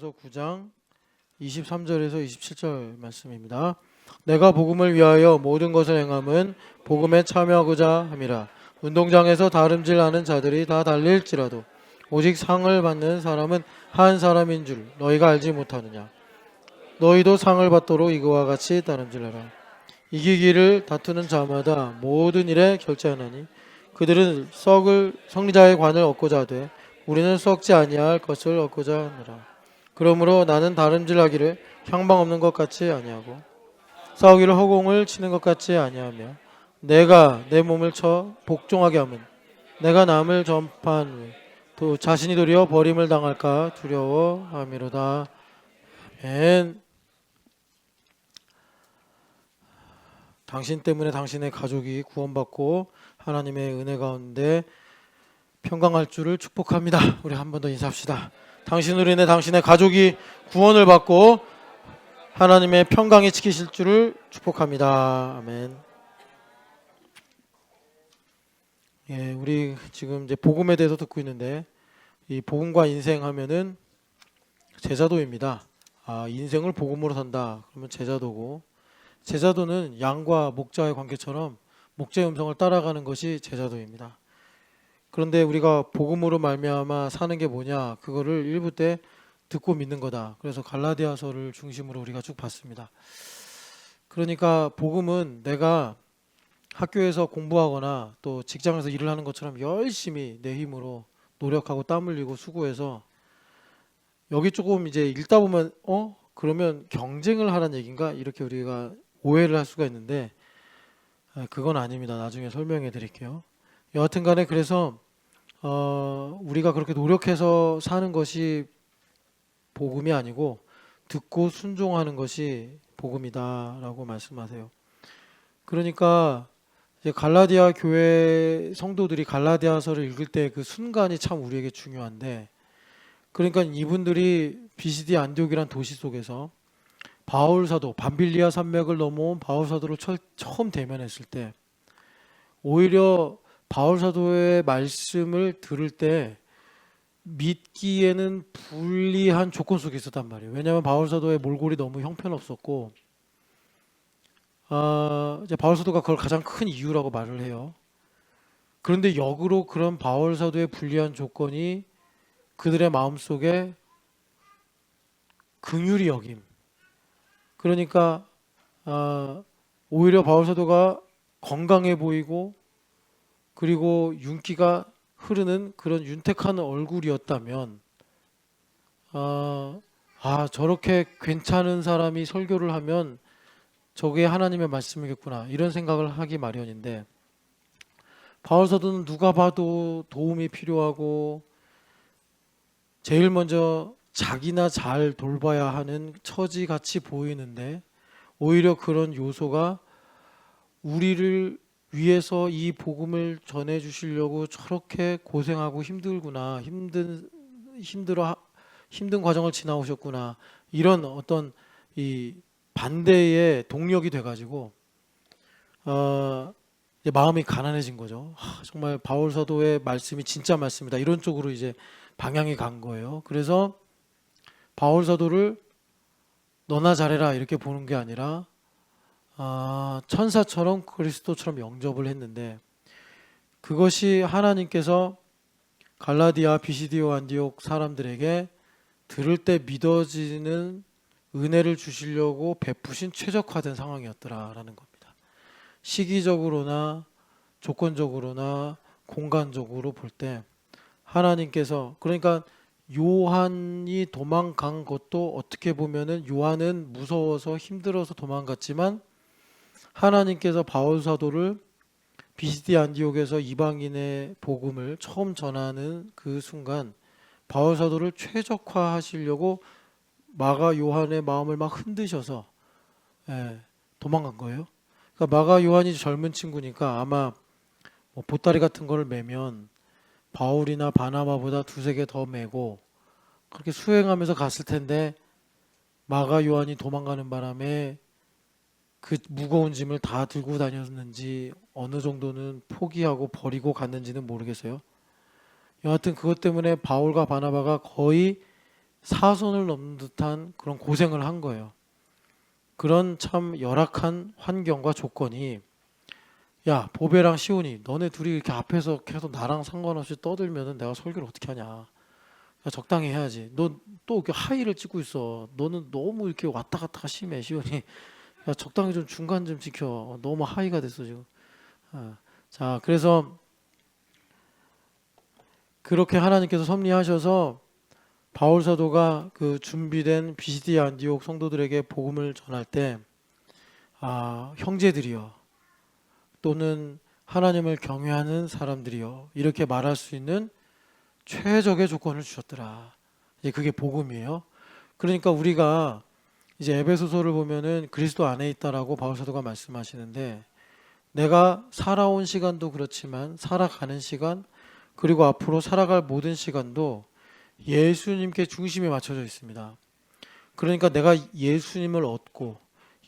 고린도전서 9장 23절에서 27절 말씀입니다. 내가 복음을 위하여 모든 것을 행함은 복음에 참여하고자 함이라. 운동장에서 다름질하는 자들이 다 달릴지라도 오직 상을 받는 사람은 한 사람인 줄 너희가 알지 못하느냐. 너희도 상을 받도록 이거와 같이 다름질하라. 이기기를 다투는 자마다 모든 일에 결제하나니 그들은 썩을 성리자의 관을 얻고자 하되 우리는 썩지 아니할 것을 얻고자 하느라. 그러므로 나는 다름질하기를 향방 없는 것 같이 아니하고 싸우기를 허공을 치는 것 같이 아니하며 내가 내 몸을 쳐 복종하게 하면 내가 남을 전파한 후에 또 자신이 도리어 버림을 당할까 두려워함이로다. 아멘. 당신 때문에 당신의 가족이 구원받고 하나님의 은혜 가운데 평강할 줄을 축복합니다. 우리 한 번 더 인사합시다. 당신으로 인해 당신의 가족이 구원을 받고 하나님의 평강이 지키실 줄을 축복합니다. 아멘. 예, 우리 지금 이제 복음에 대해서 듣고 있는데 이 복음과 인생 하면은 제자도입니다. 인생을 복음으로 산다. 그러면 제자도고, 제자도는 양과 목자의 관계처럼 목자의 음성을 따라가는 것이 제자도입니다. 그런데 우리가 복음으로 말미암아 사는 게 뭐냐? 그거를 1부 때 듣고 믿는 거다. 그래서 갈라디아서를 중심으로 우리가 쭉 봤습니다. 그러니까 복음은 내가 학교에서 공부하거나 또 직장에서 일을 하는 것처럼 열심히 내 힘으로 노력하고 땀 흘리고 수고해서 여기 조금 이제 읽다 보면 그러면 경쟁을 하라는 얘기인가? 이렇게 우리가 오해를 할 수가 있는데 그건 아닙니다. 나중에 설명해 드릴게요. 여하튼 간에 그래서 우리가 그렇게 노력해서 사는 것이 복음이 아니고 듣고 순종하는 것이 복음이다라고 말씀하세요. 그러니까 이제 갈라디아 교회 성도들이 갈라디아서를 읽을 때 그 순간이 참 우리에게 중요한데, 그러니까 이분들이 비시디 안디옥이란 도시 속에서 바울 사도, 밤빌리아 산맥을 넘어온 바울 사도를 처음 대면했을 때 오히려 바울 사도의 말씀을 들을 때 믿기에는 불리한 조건 속에 있었단 말이에요. 왜냐하면 바울 사도의 몰골이 너무 형편없었고, 이제 바울 사도가 그걸 가장 큰 이유라고 말을 해요. 그런데 역으로 그런 바울 사도의 불리한 조건이 그들의 마음속에 긍휼히 여김. 그러니까 오히려 바울 사도가 건강해 보이고 그리고 윤기가 흐르는 그런 윤택한 얼굴이었다면 저렇게 괜찮은 사람이 설교를 하면 저게 하나님의 말씀이겠구나 이런 생각을 하기 마련인데, 바울 사도는 누가 봐도 도움이 필요하고 제일 먼저 자기나 잘 돌봐야 하는 처지같이 보이는데 오히려 그런 요소가 우리를 위해서 이 복음을 전해 주시려고 저렇게 고생하고 힘들구나, 힘든 과정을 지나오셨구나, 이런 어떤 이 반대의 동력이 돼가지고 이제 마음이 가난해진 거죠. 정말 바울 사도의 말씀이 진짜 말씀이다, 이런 쪽으로 이제 방향이 간 거예요. 그래서 바울 사도를 너나 잘해라 이렇게 보는 게 아니라 천사처럼 그리스도처럼 영접을 했는데, 그것이 하나님께서 갈라디아, 비시디오, 안디옥 사람들에게 들을 때 믿어지는 은혜를 주시려고 베푸신 최적화된 상황이었더라라는 겁니다. 시기적으로나 조건적으로나 공간적으로 볼 때 하나님께서, 그러니까 요한이 도망간 것도 어떻게 보면은 요한은 무서워서 힘들어서 도망갔지만 하나님께서 바울 사도를 비시디 안디옥에서 이방인의 복음을 처음 전하는 그 순간 바울 사도를 최적화하시려고 마가 요한의 마음을 막 흔드셔서 도망간 거예요. 그러니까 마가 요한이 젊은 친구니까 아마 뭐 보따리 같은 거를 메면 바울이나 바나바보다 두세 개 더 메고 그렇게 수행하면서 갔을 텐데, 마가 요한이 도망가는 바람에 그 무거운 짐을 다 들고 다녔는지 어느 정도는 포기하고 버리고 갔는지는 모르겠어요. 여하튼 그것 때문에 바울과 바나바가 거의 사선을 넘는 듯한 그런 고생을 한 거예요. 그런 참 열악한 환경과 조건이, 야 보배랑 시온이 너네 둘이 이렇게 앞에서 계속 나랑 상관없이 떠들면은 내가 설교를 어떻게 하냐. 야, 적당히 해야지. 너 또 이렇게 하이를 찍고 있어. 너는 너무 이렇게 왔다 갔다가 심해 시온이. 야 적당히 좀 중간 좀 지켜. 너무 하이가 됐어 지금. 자 그래서 그렇게 하나님께서 섭리하셔서 바울 사도가 그 준비된 비시디 안디옥 성도들에게 복음을 전할 때, 형제들이여 또는 하나님을 경외하는 사람들이여 이렇게 말할 수 있는 최적의 조건을 주셨더라. 이제 그게 복음이에요. 그러니까 우리가 이제 에베소서를 보면은 그리스도 안에 있다라고 바울 사도가 말씀하시는데, 내가 살아온 시간도 그렇지만 살아가는 시간 그리고 앞으로 살아갈 모든 시간도 예수님께 중심에 맞춰져 있습니다. 그러니까 내가 예수님을 얻고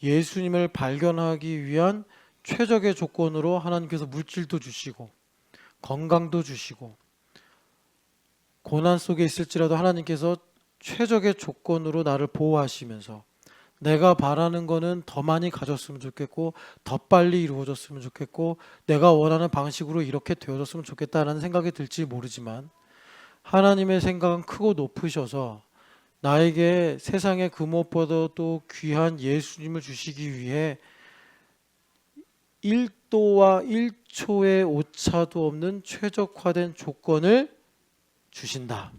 예수님을 발견하기 위한 최적의 조건으로 하나님께서 물질도 주시고 건강도 주시고 고난 속에 있을지라도 하나님께서 최적의 조건으로 나를 보호하시면서 내가 바라는 거는 더 많이 가졌으면 좋겠고 더 빨리 이루어졌으면 좋겠고 내가 원하는 방식으로 이렇게 되어졌으면 좋겠다라는 생각이 들지 모르지만, 하나님의 생각은 크고 높으셔서 나에게 세상의 그 무엇보다도 귀한 예수님을 주시기 위해 1도와 1초의 오차도 없는 최적화된 조건을 주신다.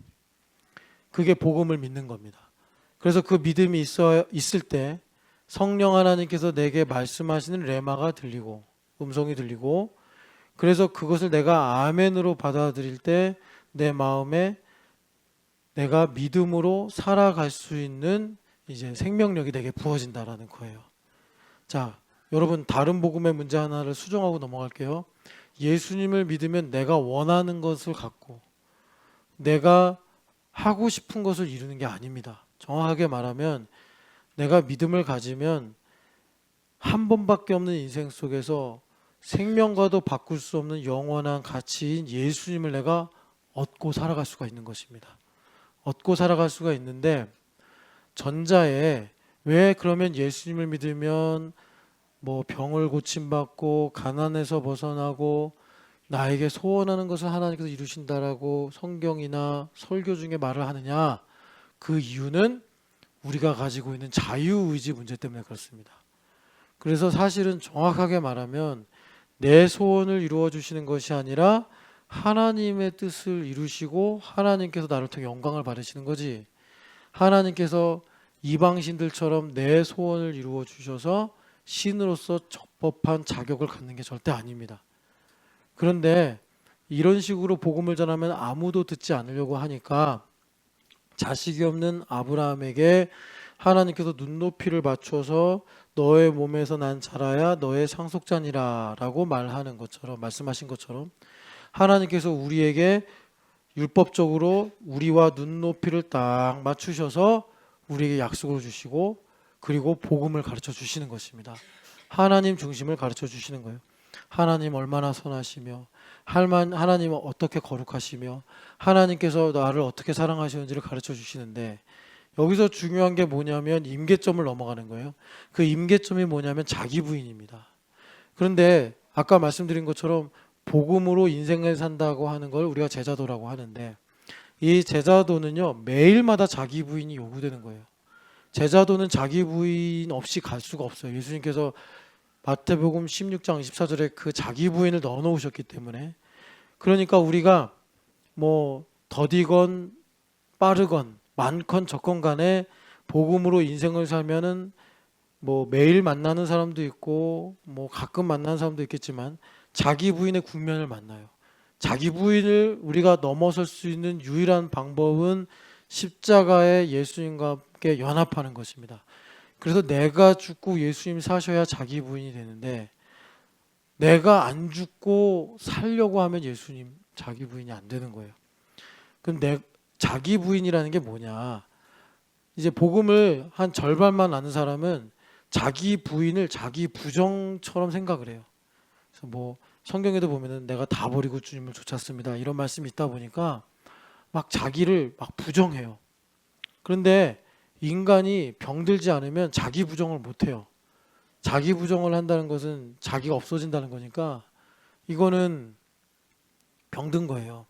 그게 복음을 믿는 겁니다. 그래서 그 믿음이 있을 때 성령 하나님께서 내게 말씀하시는 레마가 들리고 음성이 들리고, 그래서 그것을 내가 아멘으로 받아들일 때 내 마음에 내가 믿음으로 살아갈 수 있는 이제 생명력이 내게 부어진다라는 거예요. 자, 여러분 다른 복음의 문제 하나를 수정하고 넘어갈게요. 예수님을 믿으면 내가 원하는 것을 갖고 내가 하고 싶은 것을 이루는 게 아닙니다. 정확하게 말하면 내가 믿음을 가지면 한 번밖에 없는 인생 속에서 생명과도 바꿀 수 없는 영원한 가치인 예수님을 내가 얻고 살아갈 수가 있는 것입니다. 얻고 살아갈 수가 있는데, 전자에 왜 그러면 예수님을 믿으면 뭐 병을 고침받고 가난에서 벗어나고 나에게 소원하는 것을 하나님께서 이루신다라고 성경이나 설교 중에 말을 하느냐? 그 이유는 우리가 가지고 있는 자유의지 문제 때문에 그렇습니다. 그래서 사실은 정확하게 말하면 내 소원을 이루어 주시는 것이 아니라 하나님의 뜻을 이루시고 하나님께서 나를 통해 영광을 받으시는 거지, 하나님께서 이방신들처럼 내 소원을 이루어 주셔서 신으로서 적법한 자격을 갖는 게 절대 아닙니다. 그런데 이런 식으로 복음을 전하면 아무도 듣지 않으려고 하니까 자식이 없는 아브라함에게 하나님께서 눈높이를 맞춰서 너의 몸에서 난 자라야 너의 상속자니라 라고 말씀하신 것처럼 하나님께서 우리에게 율법적으로 우리와 눈높이를 딱 맞추셔서 우리에게 약속을 주시고 그리고 복음을 가르쳐 주시는 것입니다. 하나님 중심을 가르쳐 주시는 거예요. 하나님 얼마나 선하시며 하나님은 어떻게 거룩하시며 하나님께서 나를 어떻게 사랑하시는지를 가르쳐 주시는데, 여기서 중요한 게 뭐냐면 임계점을 넘어가는 거예요. 그 임계점이 뭐냐면 자기 부인입니다. 그런데 아까 말씀드린 것처럼 복음으로 인생을 산다고 하는 걸 우리가 제자도라고 하는데, 이 제자도는요 매일마다 자기 부인이 요구되는 거예요. 제자도는 자기 부인 없이 갈 수가 없어요. 예수님께서 마태복음 16장 24절에 그 자기 부인을 넣어 놓으셨기 때문에. 그러니까 우리가 뭐 더디건 빠르건 많건 적건 간에 복음으로 인생을 살면은 뭐 매일 만나는 사람도 있고 뭐 가끔 만나는 사람도 있겠지만 자기 부인의 국면을 만나요. 자기 부인을 우리가 넘어설 수 있는 유일한 방법은 십자가의 예수님과 함께 연합하는 것입니다. 그래서 내가 죽고 예수님 사셔야 자기 부인이 되는데, 내가 안 죽고 살려고 하면 예수님 자기 부인이 안 되는 거예요. 그럼 자기 부인이라는 게 뭐냐? 이제 복음을 한 절반만 아는 사람은 자기 부인을 자기 부정처럼 생각을 해요. 그래서 뭐 성경에도 보면은 내가 다 버리고 주님을 쫓았습니다 이런 말씀이 있다 보니까 막 자기를 막 부정해요. 그런데 인간이 병들지 않으면 자기 부정을 못 해요. 자기 부정을 한다는 것은 자기가 없어진다는 거니까 이거는 병든 거예요.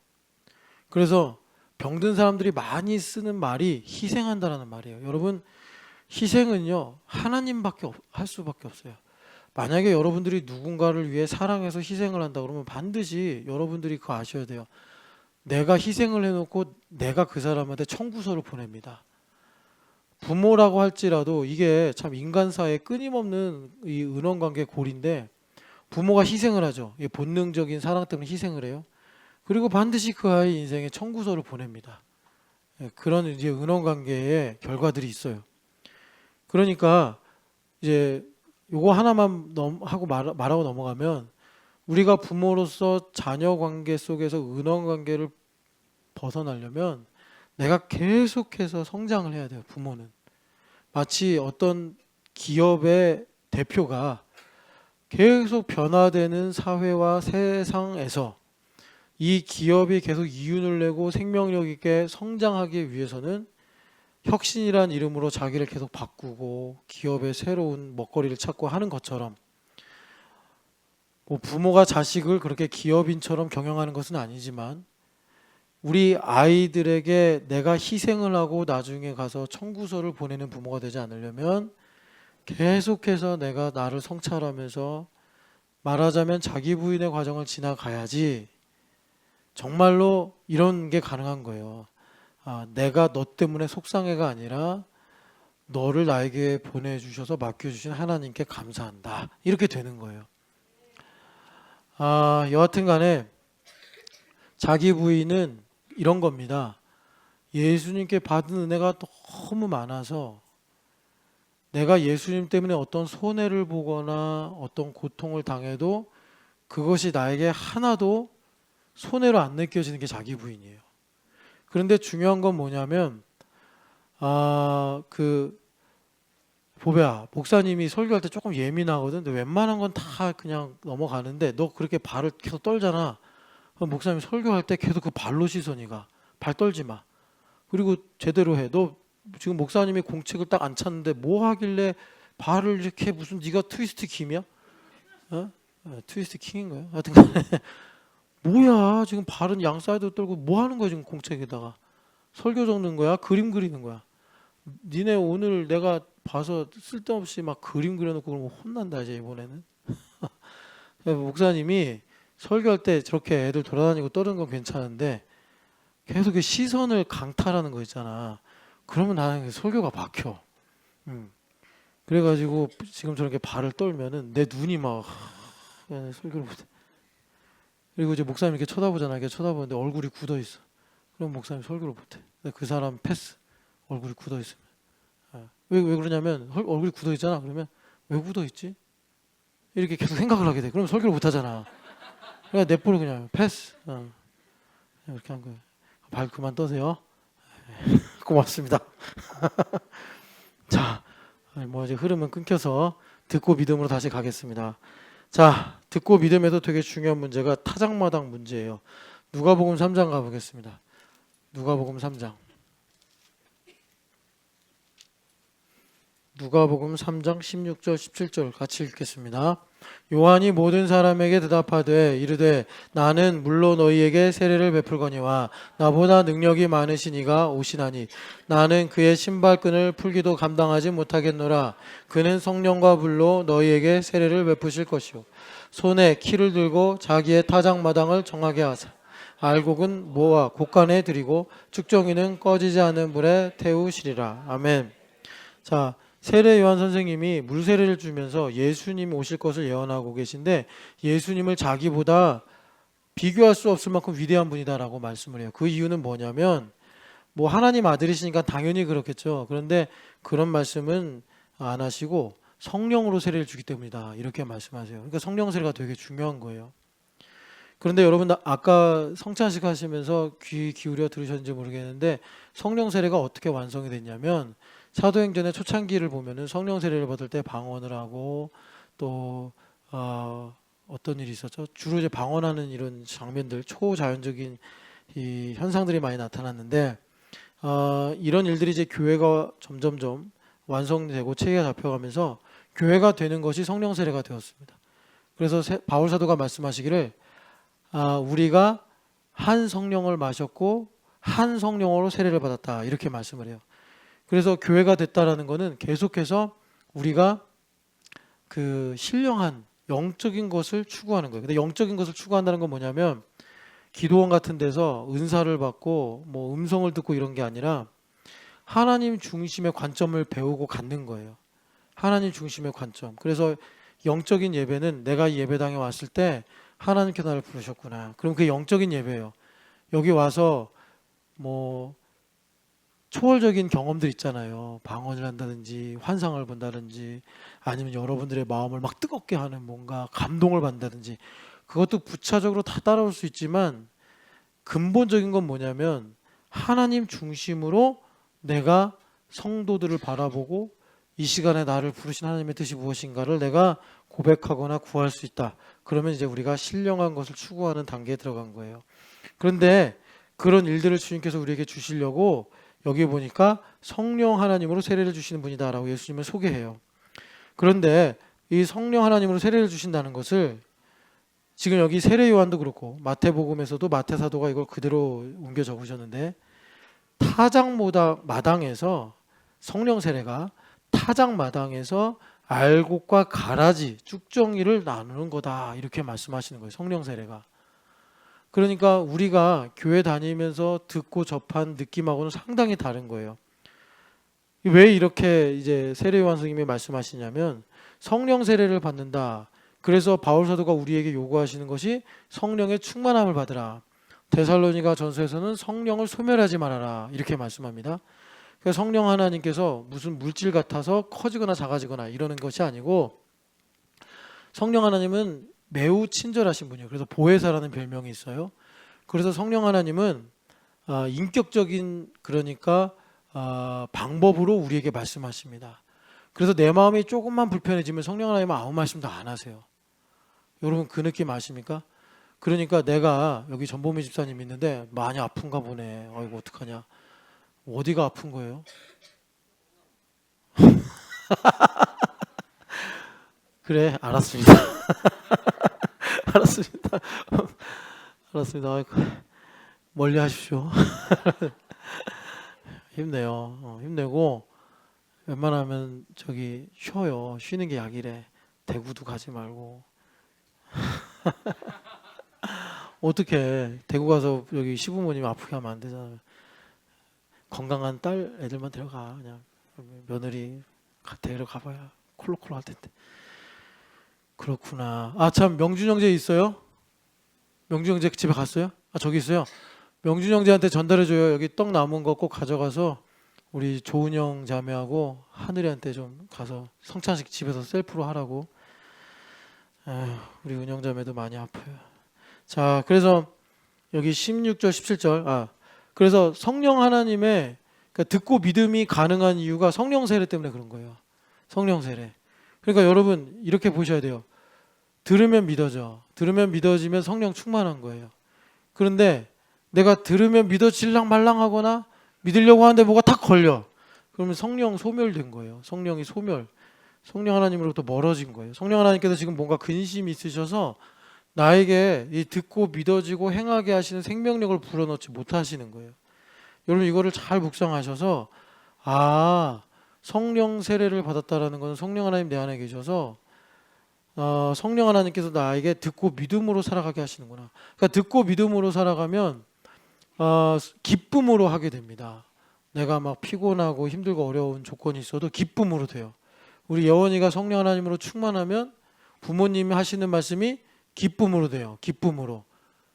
그래서 병든 사람들이 많이 쓰는 말이 희생한다라는 말이에요. 여러분, 희생은요 하나님밖에 할 수밖에 없어요. 만약에 여러분들이 누군가를 위해 사랑해서 희생을 한다 그러면 반드시 여러분들이 그거 아셔야 돼요. 내가 희생을 해놓고 내가 그 사람한테 청구서를 보냅니다. 부모라고 할지라도 이게 참 인간사의 끊임없는 이 은원관계 고리인데, 부모가 희생을 하죠. 이 본능적인 사랑 때문에 희생을 해요. 그리고 반드시 그 아이 인생에 청구서를 보냅니다. 예, 그런 이제 은원관계의 결과들이 있어요. 그러니까 이제 요거 하나만 하고 말하고 넘어가면, 우리가 부모로서 자녀 관계 속에서 은원 관계를 벗어나려면 내가 계속해서 성장을 해야 돼요. 부모는 마치 어떤 기업의 대표가 계속 변화되는 사회와 세상에서 이 기업이 계속 이윤을 내고 생명력 있게 성장하기 위해서는 혁신이란 이름으로 자기를 계속 바꾸고 기업의 새로운 먹거리를 찾고 하는 것처럼, 뭐 부모가 자식을 그렇게 기업인처럼 경영하는 것은 아니지만 우리 아이들에게 내가 희생을 하고 나중에 가서 청구서를 보내는 부모가 되지 않으려면 계속해서 내가 나를 성찰하면서 말하자면 자기 부인의 과정을 지나가야지 정말로 이런 게 가능한 거예요. 내가 너 때문에 속상해가 아니라 너를 나에게 보내주셔서 맡겨주신 하나님께 감사한다, 이렇게 되는 거예요. 여하튼 간에 자기 부인은 이런 겁니다. 예수님께 받은 은혜가 너무 많아서 내가 예수님 때문에 어떤 손해를 보거나 어떤 고통을 당해도 그것이 나에게 하나도 손해로 안 느껴지는 게 자기 부인이에요. 그런데 중요한 건 뭐냐면, 보배야, 목사님이 설교할 때 조금 예민하거든. 근데 웬만한 건 다 그냥 넘어가는데 너 그렇게 발을 계속 떨잖아. 그럼 목사님 설교할 때 계속 그 발로 시선이 가. 발 떨지 마. 그리고 제대로 해. 너 지금 목사님이 공책을 딱 안 찼는데 뭐 하길래 발을 이렇게, 무슨 네가 트위스트 킴이야? 어? 트위스트 킹인가요? 하여튼 뭐야, 지금 발은 양 사이드 떨고 뭐 하는 거야 지금 공책에다가. 설교 적는 거야? 그림 그리는 거야? 니네 오늘 내가 봐서 쓸데없이 막 그림 그려놓고 그러면 혼난다 이제 이번에는. 목사님이 설교할 때 저렇게 애들 돌아다니고 떠드는 건 괜찮은데 계속 그 시선을 강탈하는 거 있잖아. 그러면 나는 설교가 막혀. 그래가지고 지금 저렇게 발을 떨면은 내 눈이 막 설교를 못해. 그리고 이제 목사님 이렇게 쳐다보잖아. 이렇게 쳐다보는데 얼굴이 굳어 있어. 그럼 목사님 설교를 못해. 그 사람 패스. 얼굴이 굳어 있으면. 왜 그러냐면 얼굴이 굳어 있잖아. 그러면 왜 굳어 있지? 이렇게 계속 생각을 하게 돼. 그럼 설교를 못 하잖아. 그러니까 내버려 그냥 패스. 이렇게 한 거예요. 발 그만 떠세요. 고맙습니다. 자, 뭐 이제 흐름은 끊겨서 듣고 믿음으로 다시 가겠습니다. 자, 듣고 믿음에도 되게 중요한 문제가 타작마당 문제예요. 누가복음 3장 가보겠습니다. 누가복음 3장. 누가복음 3장 16절 17절 같이 읽겠습니다. 요한이 모든 사람에게 대답하되 이르되 나는 물로 너희에게 세례를 베풀거니와 나보다 능력이 많으신 이가 오시나니 나는 그의 신발끈을 풀기도 감당하지 못하겠노라. 그는 성령과 불로 너희에게 세례를 베푸실 것이요 손에 키를 들고 자기의 타작마당을 정하게 하사 알곡은 모아 곡간에 들이고 죽정이는 꺼지지 않는 불에 태우시리라. 아멘. 자, 세례 요한 선생님이 물세례를 주면서 예수님이 오실 것을 예언하고 계신데, 예수님을 자기보다 비교할 수 없을 만큼 위대한 분이다라고 말씀을 해요. 그 이유는 뭐냐면, 뭐 하나님 아들이시니까 당연히 그렇겠죠. 그런데 그런 말씀은 안 하시고 성령으로 세례를 주기 때문이다, 이렇게 말씀하세요. 그러니까 성령 세례가 되게 중요한 거예요. 그런데 여러분, 아까 성찬식 하시면서 귀 기울여 들으셨는지 모르겠는데 성령 세례가 어떻게 완성이 됐냐면, 사도행전의 초창기를 보면은 성령 세례를 받을 때 방언을 하고 또 어떤 일이 있었죠? 주로 이제 방언하는 이런 장면들, 초자연적인 이 현상들이 많이 나타났는데, 이런 일들이 이제 교회가 점점점 완성되고 체계가 잡혀가면서 교회가 되는 것이 성령 세례가 되었습니다. 그래서 바울 사도가 말씀하시기를 우리가 한 성령을 마셨고 한 성령으로 세례를 받았다 이렇게 말씀을 해요. 그래서 교회가 됐다라는 것은 계속해서 우리가 그 신령한 영적인 것을 추구하는 거예요. 근데 영적인 것을 추구한다는 건 뭐냐면 기도원 같은 데서 은사를 받고 뭐 음성을 듣고 이런 게 아니라 하나님 중심의 관점을 배우고 갖는 거예요. 하나님 중심의 관점. 그래서 영적인 예배는 내가 이 예배당에 왔을 때 하나님께 나를 부르셨구나. 그럼 그게 영적인 예배예요. 여기 와서 뭐 초월적인 경험들 있잖아요. 방언을 한다든지 환상을 본다든지 아니면 여러분들의 마음을 막 뜨겁게 하는 뭔가 감동을 받는다든지 그것도 부차적으로 다 따라올 수 있지만 근본적인 건 뭐냐면 하나님 중심으로 내가 성도들을 바라보고 이 시간에 나를 부르신 하나님의 뜻이 무엇인가를 내가 고백하거나 구할 수 있다. 그러면 이제 우리가 신령한 것을 추구하는 단계에 들어간 거예요. 그런데 그런 일들을 주님께서 우리에게 주시려고 여기 보니까 성령 하나님으로 세례를 주시는 분이다라고 예수님을 소개해요. 그런데 이 성령 하나님으로 세례를 주신다는 것을 지금 여기 세례 요한도 그렇고 마태복음에서도 마태 사도가 이걸 그대로 옮겨 적으셨는데 마당에서 성령 세례가 타작 마당에서 알곡과 가라지 쭉정이를 나누는 거다 이렇게 말씀하시는 거예요. 성령 세례가. 그러니까 우리가 교회 다니면서 듣고 접한 느낌하고는 상당히 다른 거예요. 왜 이렇게 이제 세례 요한 선생님이 말씀하시냐면 성령 세례를 받는다. 그래서 바울 사도가 우리에게 요구하시는 것이 성령의 충만함을 받으라. 데살로니가 전서에서는 성령을 소멸하지 말아라 이렇게 말씀합니다. 그러니까 성령 하나님께서 무슨 물질 같아서 커지거나 작아지거나 이러는 것이 아니고 성령 하나님은 매우 친절하신 분이에요. 그래서 보혜사라는 별명이 있어요. 그래서 성령 하나님은 인격적인 그러니까 방법으로 우리에게 말씀하십니다. 그래서 내 마음이 조금만 불편해지면 성령 하나님은 아무 말씀도 안 하세요. 여러분 그 느낌 아십니까? 그러니까 내가 여기 전보미 집사님 있는데 많이 아픈가 보네. 아이고 어떡하냐. 어디가 아픈 거예요? 그래 알았습니다. 알았습니다. 알았습니다. 아이고, 멀리 하십시오. 힘내요. 힘내고 웬만하면 저기 쉬어요. 쉬는 게 약이래. 대구도 가지 말고. 어떻게 대구 가서 여기 시부모님 아프게 하면 안 되잖아요. 건강한 딸 애들만 데려가. 그냥 며느리 데리러 가봐야 콜록콜록 할 텐데. 그렇구나. 참 명준 형제 있어요? 명준 형제 집에 갔어요? 저기 있어요. 명준 형제한테 전달해줘요. 여기 떡 남은 거 꼭 가져가서 우리 조은영 자매하고 하늘이한테 좀 가서 성찬식 집에서 셀프로 하라고. 우리 은영 자매도 많이 아파요. 자, 그래서 여기 16절 17절 그래서 성령 하나님의 그러니까 듣고 믿음이 가능한 이유가 성령 세례 때문에 그런 거예요. 성령 세례. 그러니까 여러분 이렇게 보셔야 돼요. 들으면 믿어져. 들으면 믿어지면 성령 충만한 거예요. 그런데 내가 들으면 믿어질랑 말랑하거나 믿으려고 하는데 뭐가 탁 걸려. 그러면 성령 소멸된 거예요. 성령이 소멸. 성령 하나님으로부터 멀어진 거예요. 성령 하나님께서 지금 뭔가 근심이 있으셔서 나에게 이 듣고 믿어지고 행하게 하시는 생명력을 불어넣지 못하시는 거예요. 여러분 이거를 잘 묵상하셔서 성령 세례를 받았다라는 것은 성령 하나님 내 안에 계셔서 성령 하나님께서 나에게 듣고 믿음으로 살아가게 하시는구나. 그러니까 듣고 믿음으로 살아가면 기쁨으로 하게 됩니다. 내가 막 피곤하고 힘들고 어려운 조건이 있어도 기쁨으로 돼요. 우리 예원이가 성령 하나님으로 충만하면 부모님이 하시는 말씀이 기쁨으로 돼요. 기쁨으로.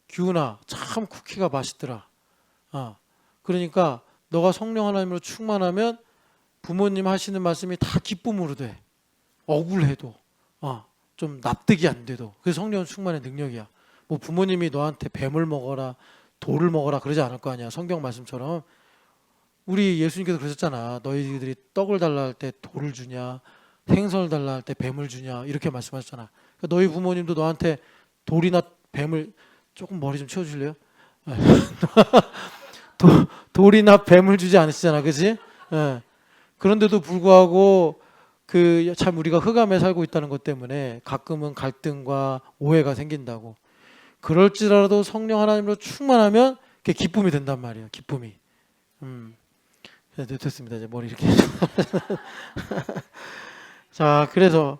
규은아 참 쿠키가 맛있더라. 그러니까 너가 성령 하나님으로 충만하면 부모님 하시는 말씀이 다 기쁨으로 돼. 억울해도 좀 납득이 안 돼도. 그게 성령 충만의 능력이야. 뭐 부모님이 너한테 뱀을 먹어라 돌을 먹어라 그러지 않을 거 아니야. 성경 말씀처럼 우리 예수님께서 그러셨잖아. 너희들이 떡을 달라 할 때 돌을 주냐 생선을 달라 할 때 뱀을 주냐 이렇게 말씀하셨잖아. 그러니까 너희 부모님도 너한테 돌이나 뱀을 조금 머리 좀 치워주실래요? 돌이나 뱀을 주지 않으시잖아, 그렇지? 예. 그런데도 불구하고 그 참 우리가 흑암에 살고 있다는 것 때문에 가끔은 갈등과 오해가 생긴다고. 그럴지라도 성령 하나님으로 충만하면 그게 기쁨이 된단 말이에요. 기쁨이. 네, 됐습니다. 이제 머리 이렇게. 자, 그래서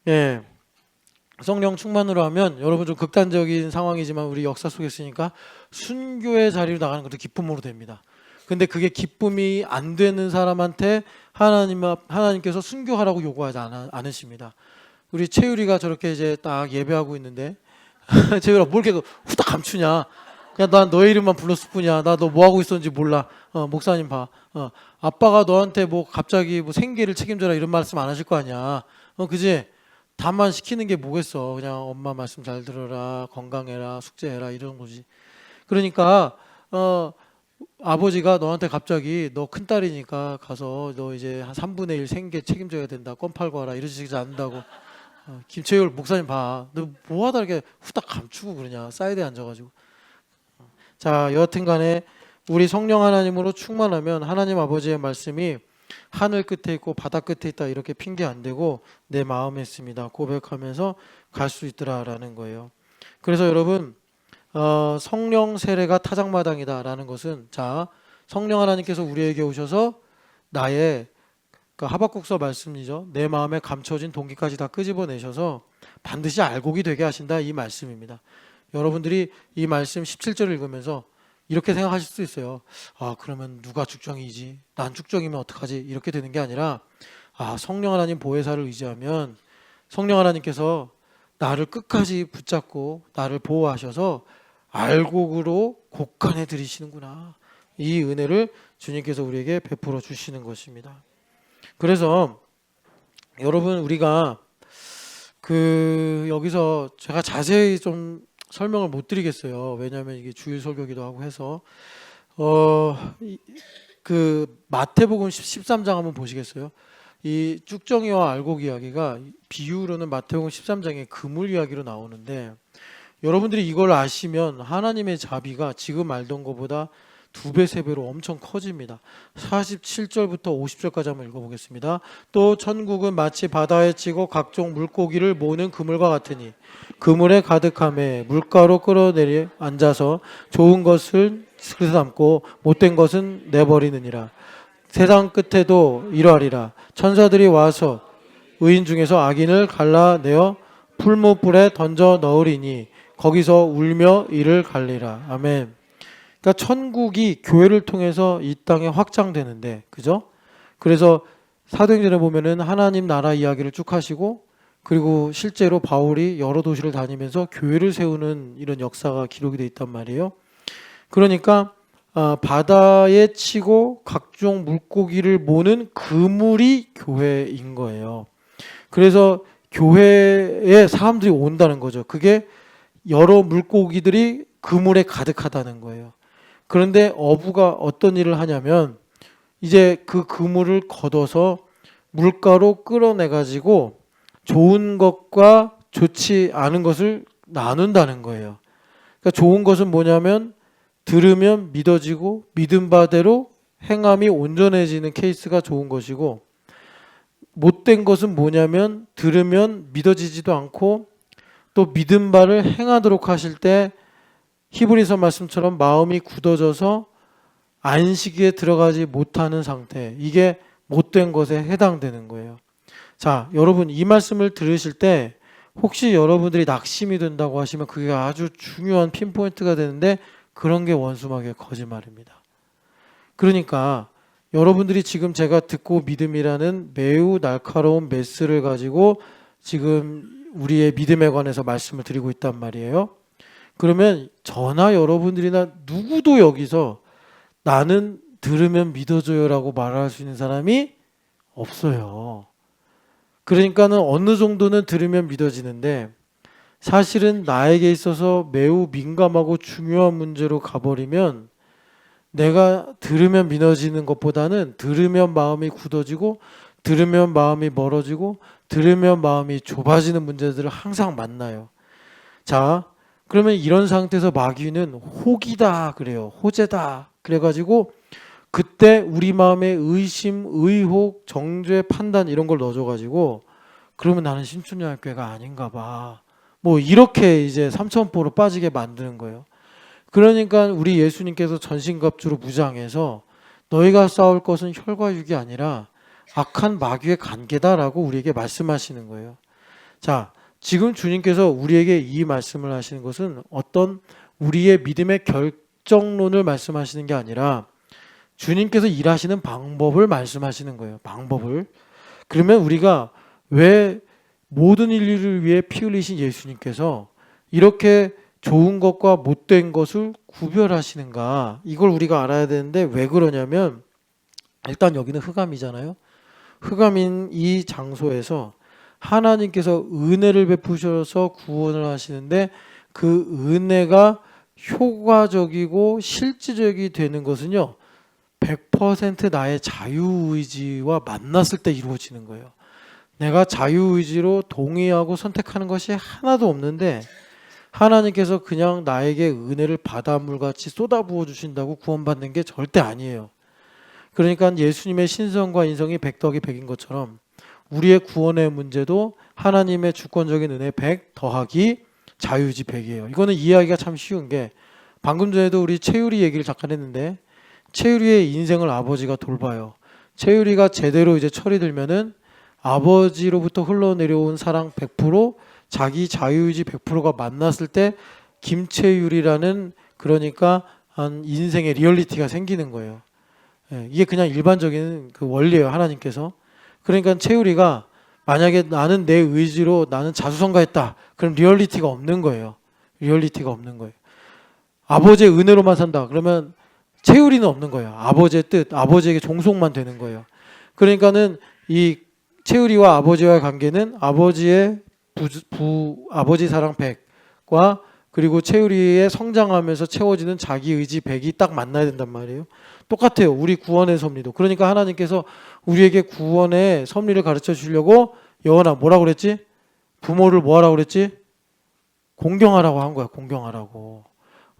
예. 성령 충만으로 하면 여러분 좀 극단적인 상황이지만 우리 역사 속에 있으니까 순교의 자리로 나가는 것도 기쁨으로 됩니다. 근데 그게 기쁨이 안 되는 사람한테 하나님께서 순교하라고 요구하지 않으십니다. 우리 채율이가 저렇게 이제 딱 예배하고 있는데 채율아 뭘 이렇게 후딱 감추냐? 그냥 난 너의 이름만 불렀을 뿐이야. 나 너 뭐 하고 있었는지 몰라. 목사님 봐. 아빠가 너한테 뭐 갑자기 뭐 생계를 책임져라 이런 말씀 안 하실 거 아니야. 그지? 다만 시키는 게 뭐겠어. 그냥 엄마 말씀 잘 들어라, 건강해라, 숙제해라 이런 거지. 그러니까 아버지가 너한테 갑자기 너 큰딸이니까 가서 너 이제 한 3분의 1 생계 책임져야 된다. 껌 팔고 와라 이러시지 않는다고. 김채율 목사님 봐. 너 뭐하다 이렇게 후딱 감추고 그러냐. 사이드에 앉아가지고. 자, 여하튼 간에 우리 성령 하나님으로 충만하면 하나님 아버지의 말씀이 하늘 끝에 있고 바다 끝에 있다 이렇게 핑계 안 대고 내 마음에 있습니다 고백하면서 갈 수 있더라라는 거예요. 그래서 여러분 성령 세례가 타작마당이다라는 것은 자 성령 하나님께서 우리에게 오셔서 나의 그 하박국서 말씀이죠. 내 마음에 감춰진 동기까지 다 끄집어내셔서 반드시 알곡이 되게 하신다 이 말씀입니다. 여러분들이 이 말씀 17절을 읽으면서 이렇게 생각하실 수 있어요. 그러면 누가 죽정이지? 난 죽정이면 어떡하지? 이렇게 되는 게 아니라 성령 하나님 보혜사를 의지하면 성령 하나님께서 나를 끝까지 붙잡고 나를 보호하셔서 알곡으로 곳간에 들이시는구나. 이 은혜를 주님께서 우리에게 베풀어 주시는 것입니다. 그래서 여러분 우리가 여기서 제가 자세히 좀 설명을 못 드리겠어요. 왜냐하면 이게 주일 설교기도 하고 해서 마태복음 13장 한번 보시겠어요? 이 쭉정이와 알곡 이야기가 비유로는 마태복음 13장의 그물 이야기로 나오는데 여러분들이 이걸 아시면 하나님의 자비가 지금 알던 것보다 2배, 3배로 엄청 커집니다. 47절부터 50절까지 한번 읽어보겠습니다. 또 천국은 마치 바다에 치고 각종 물고기를 모으는 그물과 같으니 그물에 가득함에 물가로 끌어내리 앉아서 좋은 것을 그릇에 담고 못된 것은 내버리느니라. 세상 끝에도 이러하리라. 천사들이 와서 의인 중에서 악인을 갈라내어 풀무불에 던져 넣으리니 거기서 울며 이를 갈리라. 아멘. 그러니까 천국이 교회를 통해서 이 땅에 확장되는데, 그죠? 그래서 사도행전에 보면은 하나님 나라 이야기를 쭉 하시고, 그리고 실제로 바울이 여러 도시를 다니면서 교회를 세우는 이런 역사가 기록이 돼 있단 말이에요. 그러니까 바다에 치고 각종 물고기를 모는 그물이 교회인 거예요. 그래서 교회에 사람들이 온다는 거죠. 그게 여러 물고기들이 그물에 가득하다는 거예요. 그런데 어부가 어떤 일을 하냐면 이제 그 그물을 걷어서 물가로 끌어내가지고 좋은 것과 좋지 않은 것을 나눈다는 거예요. 그러니까 좋은 것은 뭐냐면 들으면 믿어지고 믿은 바대로 행함이 온전해지는 케이스가 좋은 것이고, 못된 것은 뭐냐면 들으면 믿어지지도 않고 또 믿은 바를 행하도록 하실 때 히브리서 말씀처럼 마음이 굳어져서 안식에 들어가지 못하는 상태, 이게 못된 것에 해당되는 거예요. 자, 여러분 이 말씀을 들으실 때 혹시 여러분들이 낙심이 된다고 하시면 그게 아주 중요한 핀포인트가 되는데 그런 게 원수마귀의 거짓말입니다. 그러니까 여러분들이 지금 제가 듣고 믿음이라는 매우 날카로운 메스를 가지고 지금 우리의 믿음에 관해서 말씀을 드리고 있단 말이에요. 그러면 저나 여러분들이나 누구도 여기서 나는 들으면 믿어줘요라고 말할 수 있는 사람이 없어요. 그러니까는 어느 정도는 들으면 믿어지는데 사실은 나에게 있어서 매우 민감하고 중요한 문제로 가버리면 내가 들으면 믿어지는 것보다는 들으면 마음이 굳어지고 들으면 마음이 멀어지고 들으면 마음이 좁아지는 문제들을 항상 만나요. 자, 그러면 이런 상태에서 마귀는 혹이다 그래요. 호재다. 그래가지고 그때 우리 마음에 의심, 의혹, 정죄, 판단 이런 걸 넣어줘가지고 그러면 나는 신춘영학교가 아닌가 봐. 뭐 이렇게 이제 삼천포로 빠지게 만드는 거예요. 그러니까 우리 예수님께서 전신갑주로 무장해서 너희가 싸울 것은 혈과 육이 아니라 악한 마귀의 관계다라고 우리에게 말씀하시는 거예요. 자, 지금 주님께서 우리에게 이 말씀을 하시는 것은 어떤 우리의 믿음의 결정론을 말씀하시는 게 아니라 주님께서 일하시는 방법을 말씀하시는 거예요. 방법을. 그러면 우리가 왜 모든 인류를 위해 피 흘리신 예수님께서 이렇게 좋은 것과 못된 것을 구별하시는가, 이걸 우리가 알아야 되는데 왜 그러냐면 일단 여기는 흑암이잖아요. 흑암인 이 장소에서 하나님께서 은혜를 베푸셔서 구원을 하시는데 그 은혜가 효과적이고 실질적이 되는 것은요 100% 나의 자유의지와 만났을 때 이루어지는 거예요. 내가 자유의지로 동의하고 선택하는 것이 하나도 없는데 하나님께서 그냥 나에게 은혜를 바닷물같이 쏟아부어 주신다고 구원받는 게 절대 아니에요. 그러니까 예수님의 신성과 인성이 백더하기 백인 것처럼 우리의 구원의 문제도 하나님의 주권적인 은혜 100 더하기 자유의지 100이에요. 이거는 이해하기가 참 쉬운 게 방금 전에도 우리 채율이 얘기를 잠깐 했는데 채율이의 인생을 아버지가 돌봐요. 채율이가 제대로 이제 철이 들면은 아버지로부터 흘러내려온 사랑 100%, 자기 자유의지 100%가 만났을 때 김채율이라는 그러니까 한 인생의 리얼리티가 생기는 거예요. 이게 그냥 일반적인 그 원리예요. 하나님께서. 그러니까 채율이가 만약에 나는 내 의지로 나는 자수성가했다. 그럼 리얼리티가 없는 거예요. 리얼리티가 없는 거예요. 아버지의 은혜로만 산다. 그러면 채율이는 없는 거예요. 아버지의 뜻, 아버지에게 종속만 되는 거예요. 그러니까는 이 채율이와 아버지와의 관계는 아버지의 아버지 사랑 100과 그리고 채율이의 성장하면서 채워지는 자기 의지 100이 딱 만나야 된단 말이에요. 똑같아요. 우리 구원의 섭리도. 그러니까 하나님께서 우리에게 구원의 섭리를 가르쳐 주려고 여원아 뭐라고 그랬지? 부모를 뭐하라고 그랬지? 공경하라고 한 거야. 공경하라고.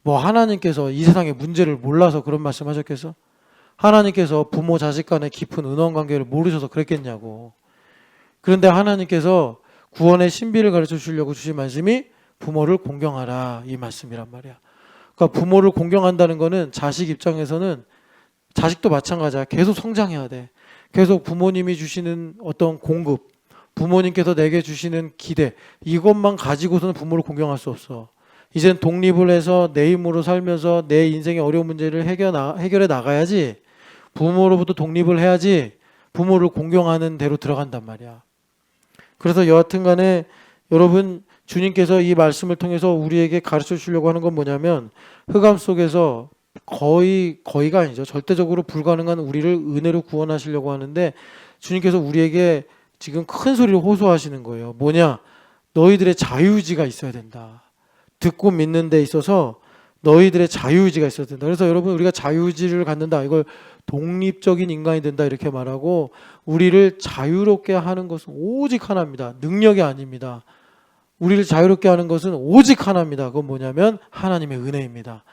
뭐 하나님께서 이 세상의 문제를 몰라서 그런 말씀 하셨겠어? 하나님께서 부모 자식 간의 깊은 은원관계를 모르셔서 그랬겠냐고. 그런데 하나님께서 구원의 신비를 가르쳐 주려고 주신 말씀이 부모를 공경하라 이 말씀이란 말이야. 그러니까 부모를 공경한다는 거는 자식 입장에서는 자식도 마찬가지야. 계속 성장해야 돼. 계속 부모님이 주시는 어떤 공급, 부모님께서 내게 주시는 기대 이것만 가지고서는 부모를 공경할 수 없어. 이젠 독립을 해서 내 힘으로 살면서 내 인생의 어려운 문제를 해결해 나가야지 부모로부터 독립을 해야지 부모를 공경하는 대로 들어간단 말이야. 그래서 여하튼 간에 여러분 주님께서 이 말씀을 통해서 우리에게 가르쳐 주려고 하는 건 뭐냐면 흑암 속에서 거의가 아니죠. 절대적으로 불가능한 우리를 은혜로 구원하시려고 하는데 주님께서 우리에게 지금 큰 소리로 호소하시는 거예요. 뭐냐? 너희들의 자유의지가 있어야 된다. 듣고 믿는 데 있어서 너희들의 자유의지가 있어야 된다. 그래서 여러분 우리가 자유의지를 갖는다. 이걸 독립적인 인간이 된다 이렇게 말하고 우리를 자유롭게 하는 것은 오직 하나입니다. 능력이 아닙니다. 우리를 자유롭게 하는 것은 오직 하나입니다. 그건 뭐냐면 하나님의 은혜입니다.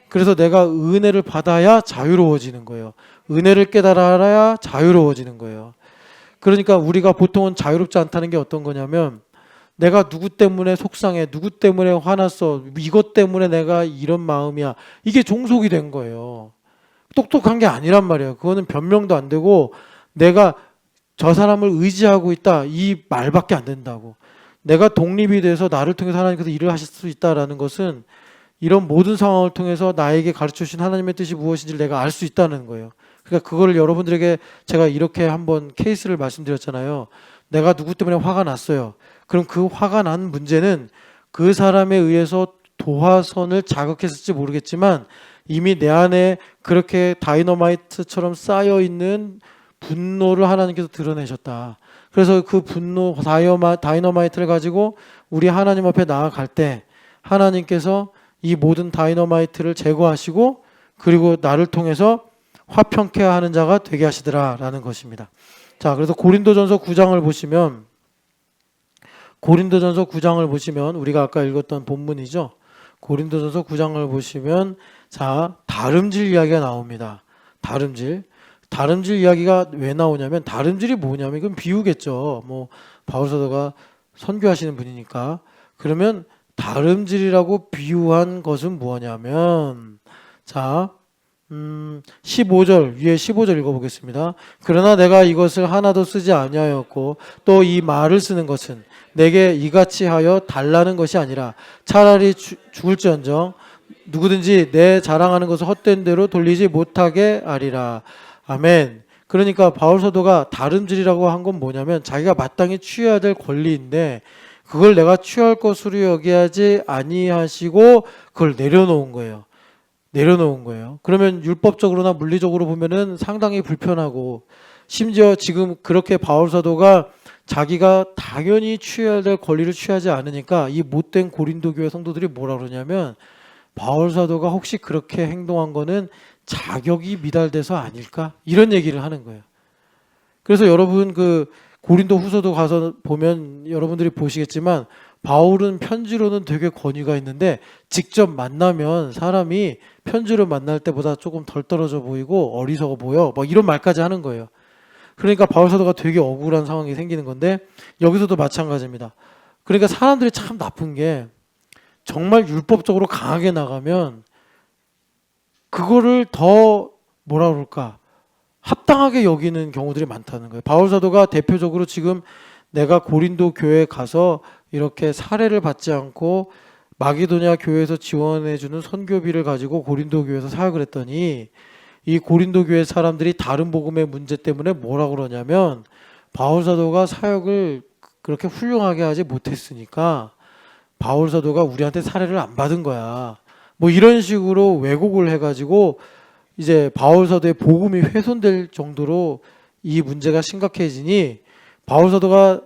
그래서 내가 은혜를 받아야 자유로워지는 거예요. 은혜를 깨달아야 자유로워지는 거예요. 그러니까 우리가 보통은 자유롭지 않다는 게 어떤 거냐면 내가 누구 때문에 속상해, 누구 때문에 화났어, 이것 때문에 내가 이런 마음이야. 이게 종속이 된 거예요. 똑똑한 게 아니란 말이에요. 그거는 변명도 안 되고 내가 저 사람을 의지하고 있다 이 말밖에 안 된다고. 내가 독립이 돼서 나를 통해서 하나님께서 일을 하실 수 있다라는 것은 이런 모든 상황을 통해서 나에게 가르쳐 주신 하나님의 뜻이 무엇인지를 내가 알 수 있다는 거예요. 그러니까 그거를 여러분들에게 제가 이렇게 한번 케이스를 말씀드렸잖아요. 내가 누구 때문에 화가 났어요. 그럼 그 화가 난 문제는 그 사람에 의해서 도화선을 자극했을지 모르겠지만 이미 내 안에 그렇게 다이너마이트처럼 쌓여있는 분노를 하나님께서 드러내셨다. 그래서 그 분노 다이너마이트를 가지고 우리 하나님 앞에 나아갈 때 하나님께서 이 모든 다이너마이트를 제거하시고 그리고 나를 통해서 화평케 하는 자가 되게 하시더라라는 것입니다. 자, 그래서 고린도전서 9장을 보시면 우리가 아까 읽었던 본문이죠. 고린도전서 9장을 보시면 자, 다름질 이야기가 나옵니다. 다름질. 다름질 이야기가 왜 나오냐면 다름질이 뭐냐면 이건 비유겠죠. 뭐 바울 사도가 선교하시는 분이니까. 그러면 다름질이라고 비유한 것은 뭐냐면 자 15절 위에 15절 읽어보겠습니다. 그러나 내가 이것을 하나도 쓰지 아니하였고 또 이 말을 쓰는 것은 내게 이같이 하여 달라는 것이 아니라 차라리 죽을지언정 누구든지 내 자랑하는 것을 헛된 대로 돌리지 못하게 하리라. 아멘. 그러니까 바울 사도가 다름질이라고 한 건 뭐냐면 자기가 마땅히 취해야 될 권리인데 그걸 내가 취할 것으로 여기하지 아니하시고 그걸 내려놓은 거예요. 내려놓은 거예요. 그러면 율법적으로나 물리적으로 보면은 상당히 불편하고 심지어 지금 그렇게 바울 사도가 자기가 당연히 취해야 될 권리를 취하지 않으니까 이 못된 고린도 교회 성도들이 뭐라 그러냐면 바울 사도가 혹시 그렇게 행동한 거는 자격이 미달돼서 아닐까? 이런 얘기를 하는 거예요. 그래서 여러분 그 고린도 후서도 가서 보면 여러분들이 보시겠지만 바울은 편지로는 되게 권위가 있는데 직접 만나면 사람이 편지로 만날 때보다 조금 덜 떨어져 보이고 어리석어 보여. 막 이런 말까지 하는 거예요. 그러니까 바울 사도가 되게 억울한 상황이 생기는 건데 여기서도 마찬가지입니다. 그러니까 사람들이 참 나쁜 게 정말 율법적으로 강하게 나가면 그거를 더 뭐라 그럴까 합당하게 여기는 경우들이 많다는 거예요. 바울 사도가 대표적으로 지금 내가 고린도 교회에 가서 이렇게 사례를 받지 않고 마게도냐 교회에서 지원해주는 선교비를 가지고 고린도 교회에서 사역을 했더니 이 고린도 교회 사람들이 다른 복음의 문제 때문에 뭐라 그러냐면 바울 사도가 사역을 그렇게 훌륭하게 하지 못했으니까 바울 사도가 우리한테 사례를 안 받은 거야. 뭐 이런 식으로 왜곡을 해가지고 이제 바울 사도의 복음이 훼손될 정도로 이 문제가 심각해지니 바울 사도가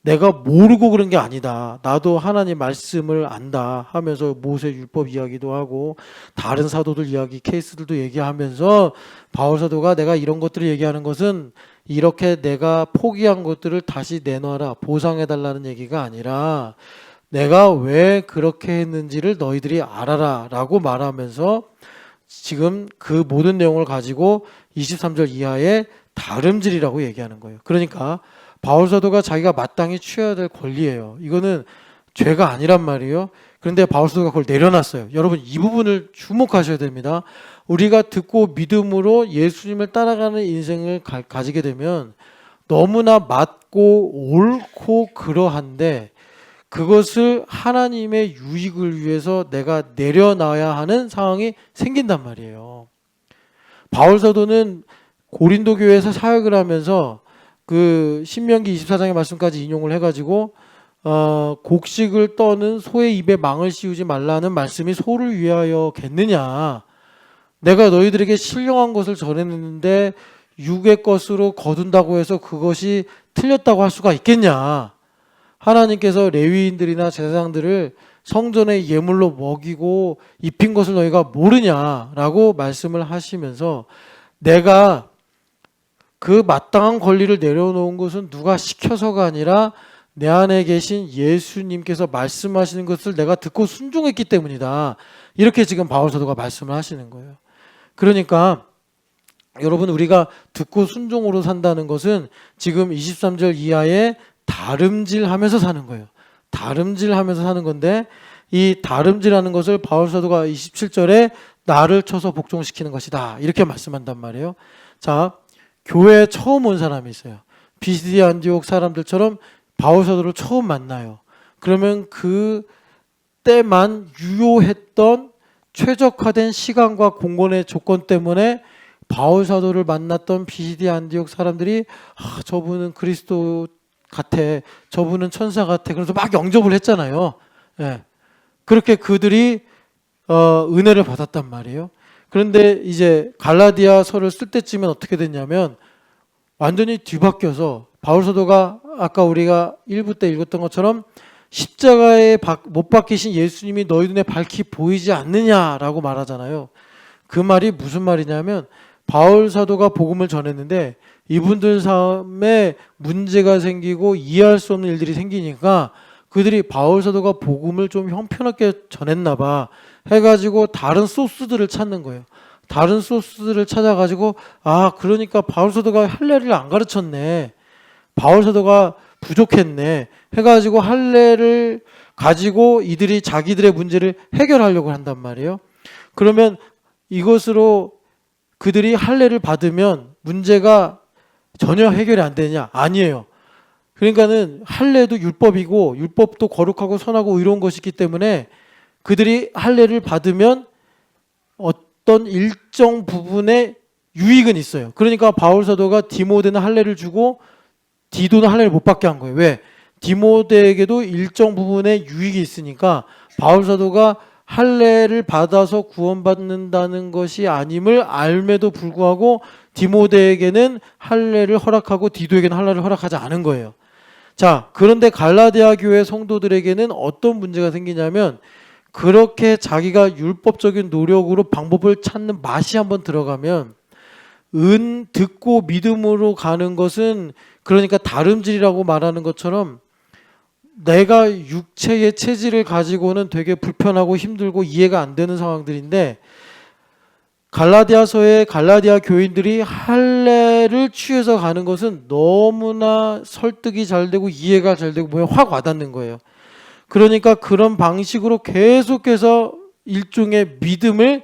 내가 모르고 그런 게 아니다. 나도 하나님 말씀을 안다 하면서 모세 율법 이야기도 하고 다른 사도들 이야기 케이스들도 얘기하면서 바울 사도가 내가 이런 것들을 얘기하는 것은 이렇게 내가 포기한 것들을 다시 내놔라 보상해달라는 얘기가 아니라 내가 왜 그렇게 했는지를 너희들이 알아라 라고 말하면서 지금 그 모든 내용을 가지고 23절 이하의 다름질이라고 얘기하는 거예요. 그러니까 바울 사도가 자기가 마땅히 취해야 될 권리예요. 이거는 죄가 아니란 말이에요. 그런데 바울 사도가 그걸 내려놨어요. 여러분 이 부분을 주목하셔야 됩니다. 우리가 듣고 믿음으로 예수님을 따라가는 인생을 가지게 되면 너무나 맞고 옳고 그러한데 그것을 하나님의 유익을 위해서 내가 내려놔야 하는 상황이 생긴단 말이에요. 바울 사도는 고린도 교회에서 사역을 하면서 그 신명기 24장의 말씀까지 인용을 해가지고 곡식을 떠는 소의 입에 망을 씌우지 말라는 말씀이 소를 위하여겠느냐. 내가 너희들에게 신령한 것을 전했는데 육의 것으로 거둔다고 해서 그것이 틀렸다고 할 수가 있겠냐. 하나님께서 레위인들이나 제사장들을 성전의 예물로 먹이고 입힌 것을 너희가 모르냐라고 말씀을 하시면서 내가 그 마땅한 권리를 내려놓은 것은 누가 시켜서가 아니라 내 안에 계신 예수님께서 말씀하시는 것을 내가 듣고 순종했기 때문이다. 이렇게 지금 바울 사도가 말씀을 하시는 거예요. 그러니까 여러분 우리가 듣고 순종으로 산다는 것은 지금 23절 이하에 다름질하면서 사는 거예요. 다름질하면서 사는 건데 이 다름질하는 것을 바울 사도가 27절에 나를 쳐서 복종시키는 것이다. 이렇게 말씀한단 말이에요. 자, 교회에 처음 온 사람이 있어요. 비시디아 안디옥 사람들처럼 바울 사도를 처음 만나요. 그러면 그 때만 유효했던 최적화된 시간과 공간의 조건 때문에 바울 사도를 만났던 비시디아 안디옥 사람들이 저분은 그리스도 같아, 저분은 천사 같아. 그래서 막 영접을 했잖아요. 예. 그렇게 그들이 은혜를 받았단 말이에요. 그런데 이제 갈라디아서를 쓸 때쯤엔 어떻게 됐냐면 완전히 뒤바뀌어서 바울 사도가 아까 우리가 1부 때 읽었던 것처럼 십자가에 못 박히신 예수님이 너희 눈에 밝히 보이지 않느냐라고 말하잖아요. 그 말이 무슨 말이냐면 바울 사도가 복음을 전했는데 이분들 삶에 문제가 생기고 이해할 수 없는 일들이 생기니까 그들이 바울 사도가 복음을 좀 형편없게 전했나 봐 해가지고 다른 소스들을 찾는 거예요. 다른 소스를 찾아가지고 그러니까 바울 사도가 할례를 안 가르쳤네. 바울 사도가 부족했네. 해가지고 할례를 가지고 이들이 자기들의 문제를 해결하려고 한단 말이에요. 그러면 이것으로 그들이 할례를 받으면 문제가 전혀 해결이 안 되냐? 아니에요. 그러니까는 할례도 율법이고 율법도 거룩하고 선하고 의로운 것이기 때문에 그들이 할례를 받으면 어떤 일정 부분의 유익은 있어요. 그러니까 바울 사도가 디모데는 할례를 주고 디도는 할례를 못 받게 한 거예요. 왜? 디모데에게도 일정 부분의 유익이 있으니까 바울 사도가 할례를 받아서 구원받는다는 것이 아님을 알매도 불구하고 디모데에게는 할례를 허락하고 디도에게는 할례를 허락하지 않은 거예요. 자, 그런데 갈라디아 교회 성도들에게는 어떤 문제가 생기냐면 그렇게 자기가 율법적인 노력으로 방법을 찾는 맛이 한번 들어가면 듣고 믿음으로 가는 것은 그러니까 다름질이라고 말하는 것처럼 내가 육체의 체질을 가지고는 되게 불편하고 힘들고 이해가 안 되는 상황들인데 갈라디아서의 갈라디아 교인들이 할례를 취해서 가는 것은 너무나 설득이 잘 되고 이해가 잘 되고 뭐에 확 와닿는 거예요. 그러니까 그런 방식으로 계속해서 일종의 믿음을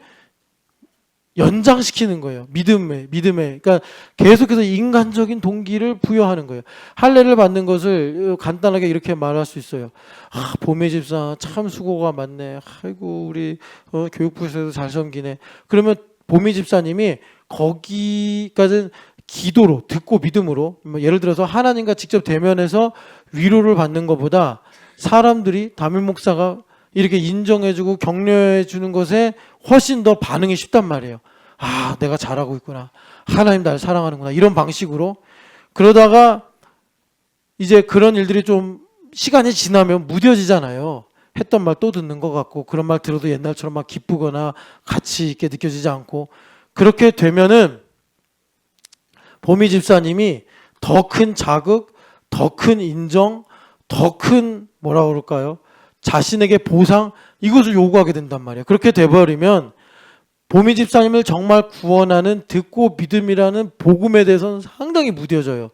연장시키는 거예요. 믿음에. 그러니까 계속해서 인간적인 동기를 부여하는 거예요. 할례를 받는 것을 간단하게 이렇게 말할 수 있어요. 보미 집사 참 수고가 많네. 아이고 우리 교육부에서도 잘 섬기네. 그러면 보미 집사님이 거기까지는 기도로 듣고 믿음으로 예를 들어서 하나님과 직접 대면해서 위로를 받는 것보다 사람들이 담임 목사가 이렇게 인정해주고 격려해주는 것에 훨씬 더 반응이 쉽단 말이에요. 내가 잘하고 있구나. 하나님 날 사랑하는구나. 이런 방식으로. 그러다가 이제 그런 일들이 좀 시간이 지나면 무뎌지잖아요. 했던 말 또 듣는 것 같고 그런 말 들어도 옛날처럼 막 기쁘거나 가치 있게 느껴지지 않고 그렇게 되면은 보미 집사님이 더 큰 자극, 더 큰 인정, 더 큰 뭐라 그럴까요? 자신에게 보상 이것을 요구하게 된단 말이에요. 그렇게 돼버리면 보미 집사님을 정말 구원하는 듣고 믿음이라는 복음에 대해서는 상당히 무뎌져요.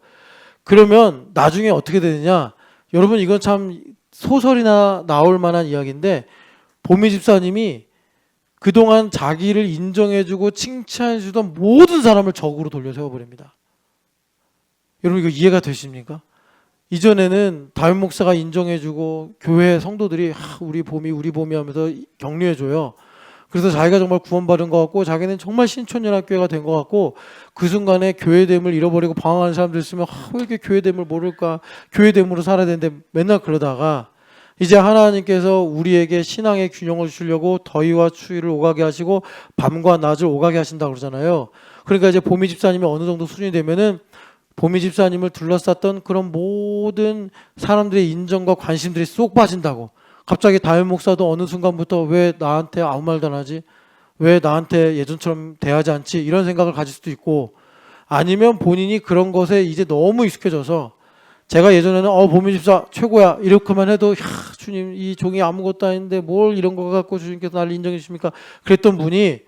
그러면 나중에 어떻게 되느냐? 여러분 이건 참 소설이나 나올 만한 이야기인데 보미 집사님이 그동안 자기를 인정해주고 칭찬해주던 모든 사람을 적으로 돌려 세워버립니다. 여러분 이거 이해가 되십니까? 이전에는 담임 목사가 인정해주고 교회 성도들이 우리 봄이 하면서 격려해줘요. 그래서 자기가 정말 구원받은 것 같고 자기는 정말 신촌연합교회가 된 것 같고 그 순간에 교회됨을 잃어버리고 방황하는 사람들 있으면 왜 이렇게 교회됨을 모를까 교회됨으로 살아야 되는데 맨날 그러다가 이제 하나님께서 우리에게 신앙의 균형을 주려고 더위와 추위를 오가게 하시고 밤과 낮을 오가게 하신다고 그러잖아요. 그러니까 이제 보미 집사님이 어느 정도 수준이 되면은 보미 집사님을 둘러쌌던 그런 모든 사람들의 인정과 관심들이 쏙 빠진다고. 갑자기 담임 목사도 어느 순간부터 왜 나한테 아무 말도 안 하지? 왜 나한테 예전처럼 대하지 않지? 이런 생각을 가질 수도 있고 아니면 본인이 그런 것에 이제 너무 익숙해져서 제가 예전에는 보미 집사 최고야 이렇게만 해도 주님 이 종이 아무것도 아닌데 뭘 이런 거 갖고 주님께서 나를 인정해 주십니까? 그랬던 분이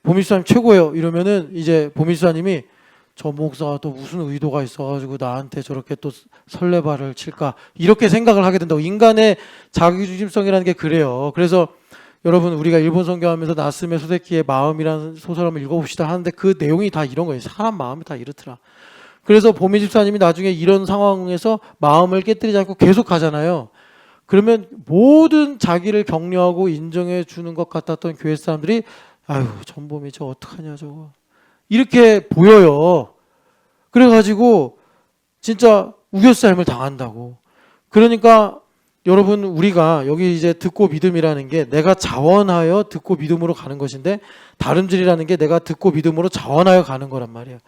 보미 집사님 최고예요 이러면은 이제 보미 집사님이 저 목사가 또 무슨 의도가 있어가지고 나한테 저렇게 또 설레발을 칠까 이렇게 생각을 하게 된다고. 인간의 자기중심성이라는 게 그래요. 그래서 여러분 우리가 일본 선교하면서 나스메 소데키의 마음이라는 소설 한번 읽어봅시다 하는데 그 내용이 다 이런 거예요. 사람 마음이 다 이렇더라. 그래서 보미 집사님이 나중에 이런 상황에서 마음을 깨뜨리지 않고 계속 가잖아요. 그러면 모든 자기를 격려하고 인정해 주는 것 같았던 교회 사람들이 전보미 저 어떡하냐 저거 이렇게 보여요. 그래가지고 진짜 우겨싸임을 당한다고. 그러니까 여러분 우리가 여기 이제 듣고 믿음이라는 게 내가 자원하여 듣고 믿음으로 가는 것인데 다름질이라는 게 내가 듣고 믿음으로 자원하여 가는 거란 말이에요.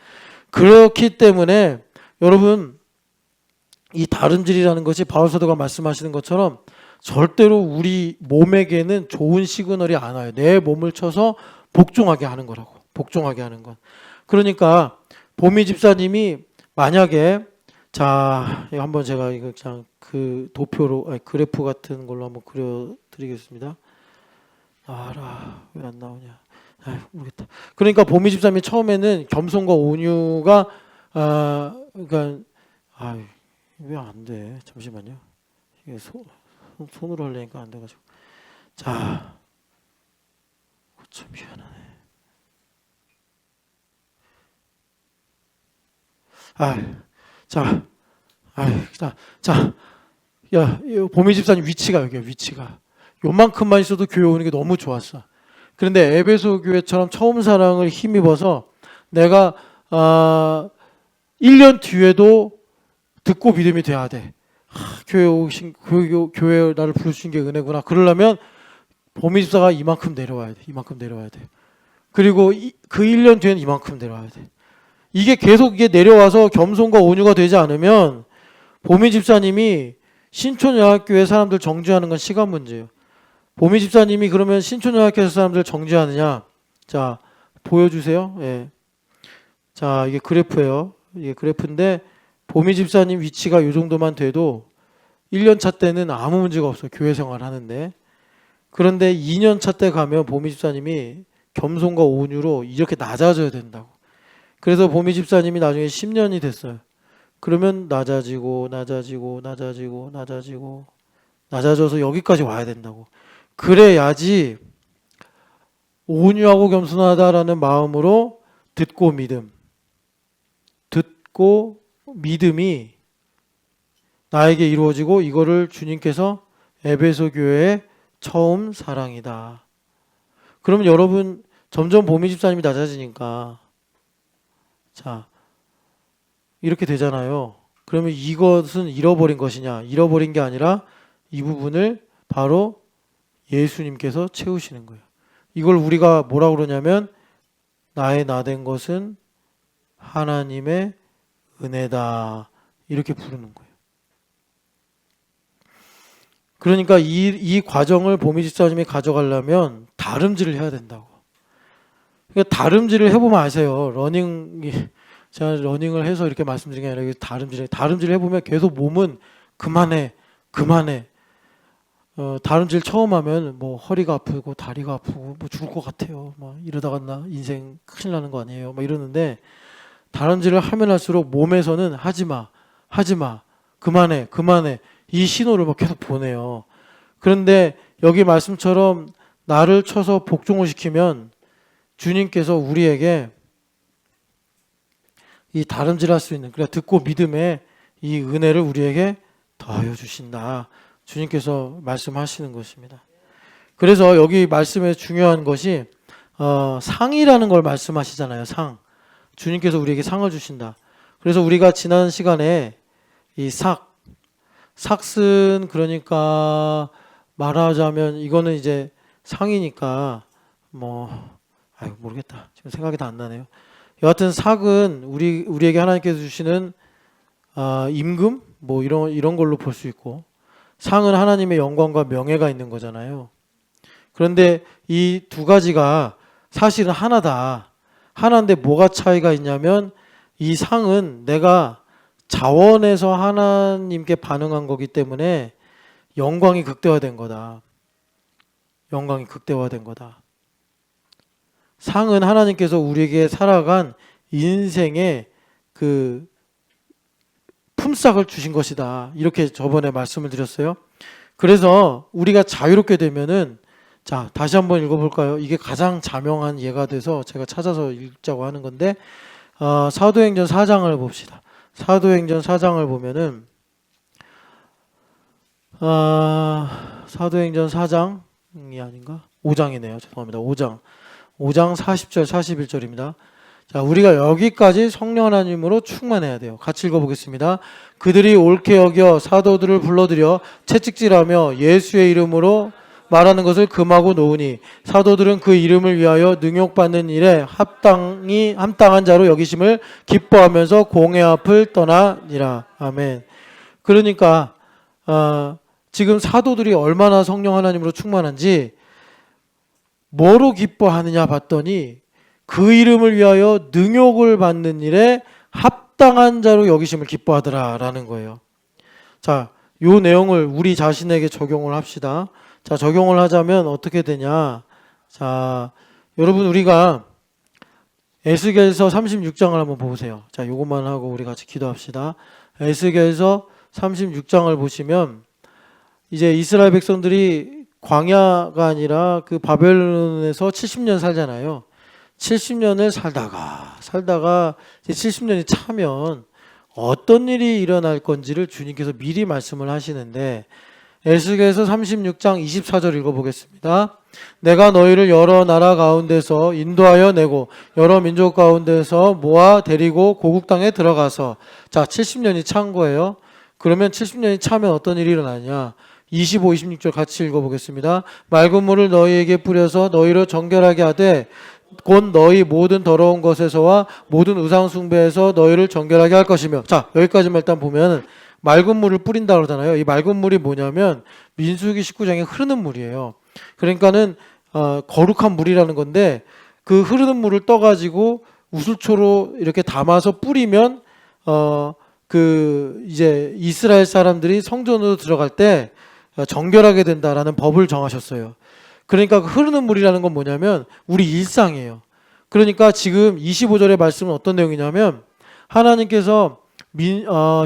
그렇기 때문에 여러분 이 다름질이라는 것이 바울 사도가 말씀하시는 것처럼 절대로 우리 몸에게는 좋은 시그널이 안 와요. 내 몸을 쳐서 복종하게 하는 거라고. 복종하게 하는 건. 그러니까 보미 집사님이 만약에 한번 제가 이거 그냥 그 도표로 그래프 같은 걸로 한번 그려드리겠습니다. 왜 안 나오냐? 모르겠다. 그러니까 보미 집사님이 처음에는 겸손과 온유가 그러니까 왜 안 돼? 잠시만요. 이게 손으로 하려니까 안 돼가지고. 자, 참 미안하네. 야, 보미 집사님 위치가 여기야, 위치가. 요만큼만 있어도 교회 오는 게 너무 좋았어. 그런데 에베소 교회처럼 처음 사랑을 힘입어서 내가 1년 뒤에도 듣고 믿음이 돼야 돼. 교회 나를 부르신 게 은혜구나. 그러려면 보미 집사가 이만큼 내려와야 돼. 이만큼 내려와야 돼. 그리고 그 1년 뒤에는 이만큼 내려와야 돼. 이게 계속 이게 내려와서 겸손과 온유가 되지 않으면 보미 집사님이 신촌여학교회 사람들 정죄하는 건 시간 문제예요. 보미 집사님이 그러면 신촌여학교회 사람들 정죄하느냐? 자, 보여주세요. 예. 자, 이게 그래프예요. 이게 그래프인데 보미 집사님 위치가 이 정도만 돼도 1년 차 때는 아무 문제가 없어요. 교회 생활 하는데. 그런데 2년 차 때 가면 보미 집사님이 겸손과 온유로 이렇게 낮아져야 된다고. 그래서 보미 집사님이 나중에 10년이 됐어요. 그러면 낮아져서 여기까지 와야 된다고. 그래야지 온유하고 겸손하다라는 마음으로 듣고 믿음이 나에게 이루어지고 이거를 주님께서 에베소 교회의 처음 사랑이다. 그러면 여러분 점점 보미 집사님이 낮아지니까 자 이렇게 되잖아요. 그러면 이것은 잃어버린 것이냐? 잃어버린 게 아니라 이 부분을 바로 예수님께서 채우시는 거예요. 이걸 우리가 뭐라고 그러냐면 나의 나된 것은 하나님의 은혜다. 이렇게 부르는 거예요. 그러니까 이 과정을 보미 집사님이 가져가려면 다름질을 해야 된다고. 그러니까 다름질을 해보면 아세요. 제가 러닝을 해서 이렇게 말씀드린 게 아니라 다름질을 해보면 계속 몸은 그만해. 다름질 처음 하면 뭐 허리가 아프고 다리가 아프고 뭐 죽을 것 같아요. 막 이러다가 나 인생 큰일 나는 거 아니에요. 막 이러는데 다름질을 하면 할수록 몸에서는 하지마, 그만해. 이 신호를 막 계속 보내요. 그런데 여기 말씀처럼 나를 쳐서 복종을 시키면 주님께서 우리에게 이 다름질할 수 있는, 그러니까 듣고 믿음의 이 은혜를 우리에게 더하여 주신다. 주님께서 말씀하시는 것입니다. 그래서 여기 말씀에 중요한 것이 상이라는 걸 말씀하시잖아요. 상. 주님께서 우리에게 상을 주신다. 그래서 우리가 지난 시간에 이 삭슨 그러니까 말하자면 이거는 이제 상이니까 모르겠다. 지금 생각이 다 안 나네요. 여하튼 삭은 우리에게 하나님께서 주시는 임금 뭐 이런 걸로 볼 수 있고 상은 하나님의 영광과 명예가 있는 거잖아요. 그런데 이 두 가지가 사실은 하나다. 하나인데 뭐가 차이가 있냐면 이 상은 내가 자원에서 하나님께 반응한 거기 때문에 영광이 극대화된 거다. 상은 하나님께서 우리에게 살아간 인생의 그 품삯을 주신 것이다. 이렇게 저번에 말씀을 드렸어요. 그래서 우리가 자유롭게 되면은 자, 다시 한번 읽어볼까요? 이게 가장 자명한 예가 돼서 제가 찾아서 읽자고 하는 건데 사도행전 4장을 봅시다. 사도행전 4장을 보면은 사도행전 4장이 아닌가? 5장이네요. 죄송합니다. 5장 40절 41절입니다. 자, 우리가 여기까지 성령 하나님으로 충만해야 돼요. 같이 읽어보겠습니다. 그들이 옳게 여겨 사도들을 불러들여 채찍질하며 예수의 이름으로 말하는 것을 금하고 놓으니 사도들은 그 이름을 위하여 능욕받는 일에 합당한 자로 여기심을 기뻐하면서 공회 앞을 떠나니라. 아멘. 그러니까 지금 사도들이 얼마나 성령 하나님으로 충만한지 뭐로 기뻐하느냐 봤더니 그 이름을 위하여 능욕을 받는 일에 합당한 자로 여기심을 기뻐하더라라는 거예요. 자, 요 내용을 우리 자신에게 적용을 합시다. 자, 적용을 하자면 어떻게 되냐? 자, 여러분 우리가 에스겔서 36장을 한번 보세요. 자, 요것만 하고 우리 같이 기도합시다. 에스겔서 36장을 보시면 이제 이스라엘 백성들이 광야가 아니라 그 바벨론에서 70년 살잖아요. 70년을 살다가 이제 70년이 차면 어떤 일이 일어날 건지를 주님께서 미리 말씀을 하시는데 에스겔서 36장 24절 읽어보겠습니다. 내가 너희를 여러 나라 가운데서 인도하여 내고 여러 민족 가운데서 모아 데리고 고국 땅에 들어가서 자 70년이 찬 거예요. 그러면 70년이 차면 어떤 일이 일어나냐. 25, 26절 같이 읽어보겠습니다. 맑은 물을 너희에게 뿌려서 너희를 정결하게 하되 곧 너희 모든 더러운 것에서와 모든 우상 숭배에서 너희를 정결하게 할 것이며 자 여기까지만 일단 보면 맑은 물을 뿌린다 그러잖아요. 이 맑은 물이 뭐냐면 민수기 19장에 흐르는 물이에요. 그러니까는 거룩한 물이라는 건데 그 흐르는 물을 떠가지고 우슬초로 이렇게 담아서 뿌리면 그 이제 이스라엘 사람들이 성전으로 들어갈 때 정결하게 된다라는 법을 정하셨어요. 그러니까 그 흐르는 물이라는 건 뭐냐면 우리 일상이에요. 그러니까 지금 25절의 말씀은 어떤 내용이냐면 하나님께서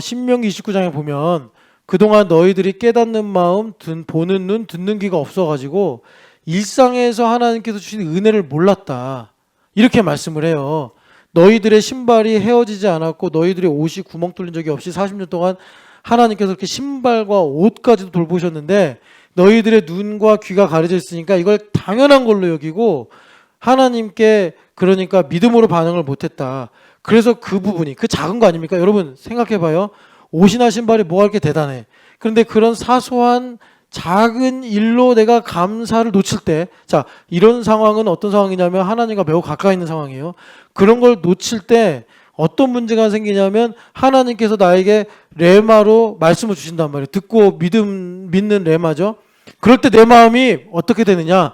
신명기 29장에 보면 그동안 너희들이 깨닫는 마음, 보는 눈, 듣는 귀가 없어가지고 일상에서 하나님께서 주신 은혜를 몰랐다. 이렇게 말씀을 해요. 너희들의 신발이 헤어지지 않았고 너희들의 옷이 구멍 뚫린 적이 없이 40년 동안 하나님께서 그렇게 신발과 옷까지도 돌보셨는데 너희들의 눈과 귀가 가려져 있으니까 이걸 당연한 걸로 여기고 하나님께 그러니까 믿음으로 반응을 못했다. 그래서 그 부분이 그 작은 거 아닙니까? 여러분 생각해봐요. 옷이나 신발이 뭐가 이렇게 대단해. 그런데 그런 사소한 작은 일로 내가 감사를 놓칠 때 자 이런 상황은 어떤 상황이냐면 하나님과 매우 가까이 있는 상황이에요. 그런 걸 놓칠 때 어떤 문제가 생기냐면 하나님께서 나에게 레마로 말씀을 주신단 말이에요. 듣고 믿는 레마죠. 그럴 때 내 마음이 어떻게 되느냐.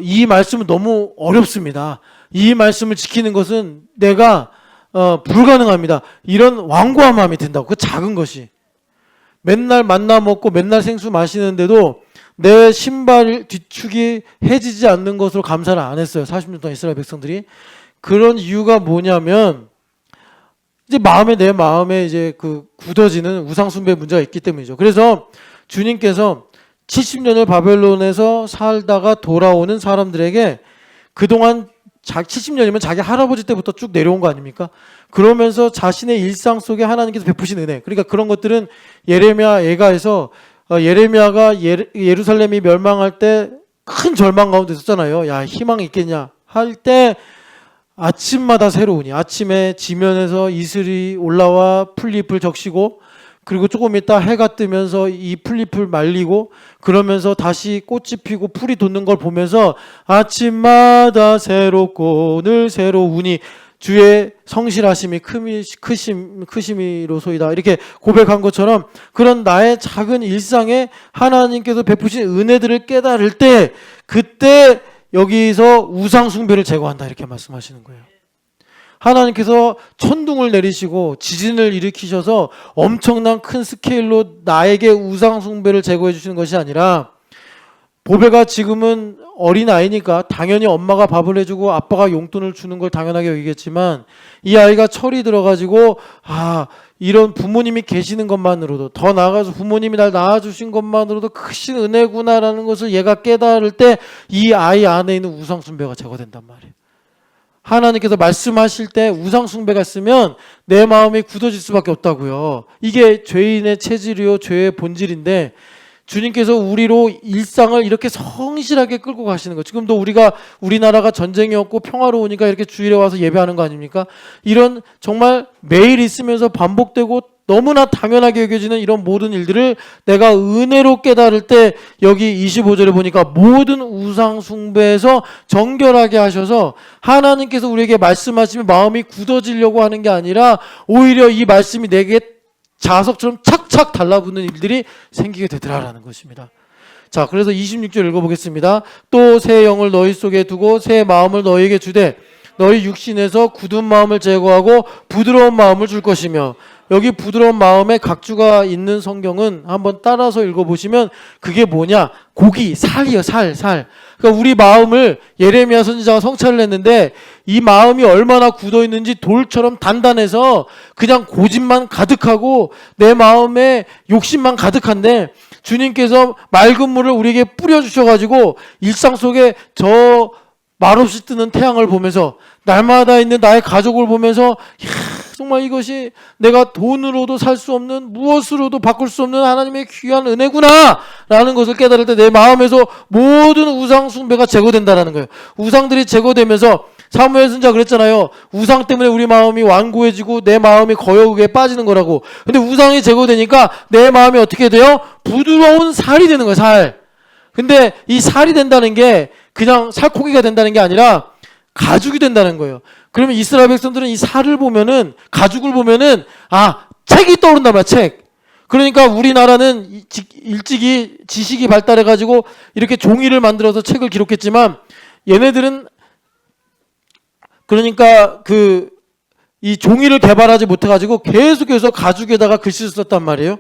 이 말씀은 너무 어렵습니다. 이 말씀을 지키는 것은 내가 불가능합니다. 이런 완고한 마음이 든다고. 그 작은 것이. 맨날 만나 먹고 맨날 생수 마시는데도 내 신발 뒤축이 해지지 않는 것으로 감사를 안 했어요. 40년 동안 이스라엘 백성들이. 그런 이유가 뭐냐면 이제 내 마음에 이제 그 굳어지는 우상 숭배 문제가 있기 때문이죠. 그래서 주님께서 70년을 바벨론에서 살다가 돌아오는 사람들에게 그동안 70년이면 자기 할아버지 때부터 쭉 내려온 거 아닙니까? 그러면서 자신의 일상 속에 하나님께서 베푸신 은혜. 그러니까 그런 것들은 예레미야 예가에서 예레미야가 예루살렘이 멸망할 때 큰 절망 가운데 있었잖아요. 야 희망이 있겠냐 할 때 아침마다 새로우니 아침에 지면에서 이슬이 올라와 풀잎을 적시고 그리고 조금 있다 해가 뜨면서 이 풀잎을 말리고 그러면서 다시 꽃이 피고 풀이 돋는 걸 보면서 아침마다 새롭고 늘 새로우니 주의 성실하심이 크심이로소이다 이렇게 고백한 것처럼 그런 나의 작은 일상에 하나님께서 베푸신 은혜들을 깨달을 때 그때 여기서 우상 숭배를 제거한다 이렇게 말씀하시는 거예요. 하나님께서 천둥을 내리시고 지진을 일으키셔서 엄청난 큰 스케일로 나에게 우상 숭배를 제거해 주시는 것이 아니라 보배가 지금은 어린아이니까 당연히 엄마가 밥을 해주고 아빠가 용돈을 주는 걸 당연하게 여기겠지만 이 아이가 철이 들어가지고 이런 부모님이 계시는 것만으로도 더 나아가서 부모님이 날 낳아주신 것만으로도 크신 은혜구나라는 것을 얘가 깨달을 때 이 아이 안에 있는 우상 숭배가 제거된단 말이에요. 하나님께서 말씀하실 때 우상 숭배가 있으면 내 마음이 굳어질 수밖에 없다고요. 이게 죄인의 체질이요 죄의 본질인데 주님께서 우리로 일상을 이렇게 성실하게 끌고 가시는 거. 지금도 우리나라가 전쟁이 없고 평화로우니까 이렇게 주일에 와서 예배하는 거 아닙니까? 이런 정말 매일 있으면서 반복되고 너무나 당연하게 여겨지는 이런 모든 일들을 내가 은혜로 깨달을 때 여기 25절에 보니까 모든 우상 숭배에서 정결하게 하셔서 하나님께서 우리에게 말씀하시면 마음이 굳어지려고 하는 게 아니라 오히려 이 말씀이 내게 자석처럼 착착 달라붙는 일들이 생기게 되더라라는 것입니다. 자, 그래서 26절 읽어보겠습니다. 또 새 영을 너희 속에 두고 새 마음을 너희에게 주되 너희 육신에서 굳은 마음을 제거하고 부드러운 마음을 줄 것이며 여기 부드러운 마음에 각주가 있는 성경은 한번 따라서 읽어보시면 그게 뭐냐? 고기, 살이요, 살. 그러니까 우리 마음을 예레미야 선지자가 성찰을 했는데 이 마음이 얼마나 굳어 있는지 돌처럼 단단해서 그냥 고집만 가득하고 내 마음에 욕심만 가득한데 주님께서 맑은 물을 우리에게 뿌려주셔가지고 일상 속에 저 말없이 뜨는 태양을 보면서 날마다 있는 나의 가족을 보면서 정말 이것이 내가 돈으로도 살 수 없는 무엇으로도 바꿀 수 없는 하나님의 귀한 은혜구나 라는 것을 깨달을 때 내 마음에서 모든 우상 숭배가 제거된다라는 거예요. 우상들이 제거되면서 사무엘 선지자가 그랬잖아요. 우상 때문에 우리 마음이 완고해지고 내 마음이 거역에 빠지는 거라고. 근데 우상이 제거되니까 내 마음이 어떻게 돼요? 부드러운 살이 되는 거예요. 살. 근데 이 살이 된다는 게 그냥 살코기가 된다는 게 아니라 가죽이 된다는 거예요. 그러면 이스라엘 백성들은 이 살을 보면은, 가죽을 보면은, 책이 떠오른단 말이야, 책. 그러니까 우리나라는 일찍이 지식이 발달해가지고 이렇게 종이를 만들어서 책을 기록했지만 얘네들은 그러니까 이 종이를 개발하지 못해가지고 계속해서 가죽에다가 글씨를 썼단 말이에요.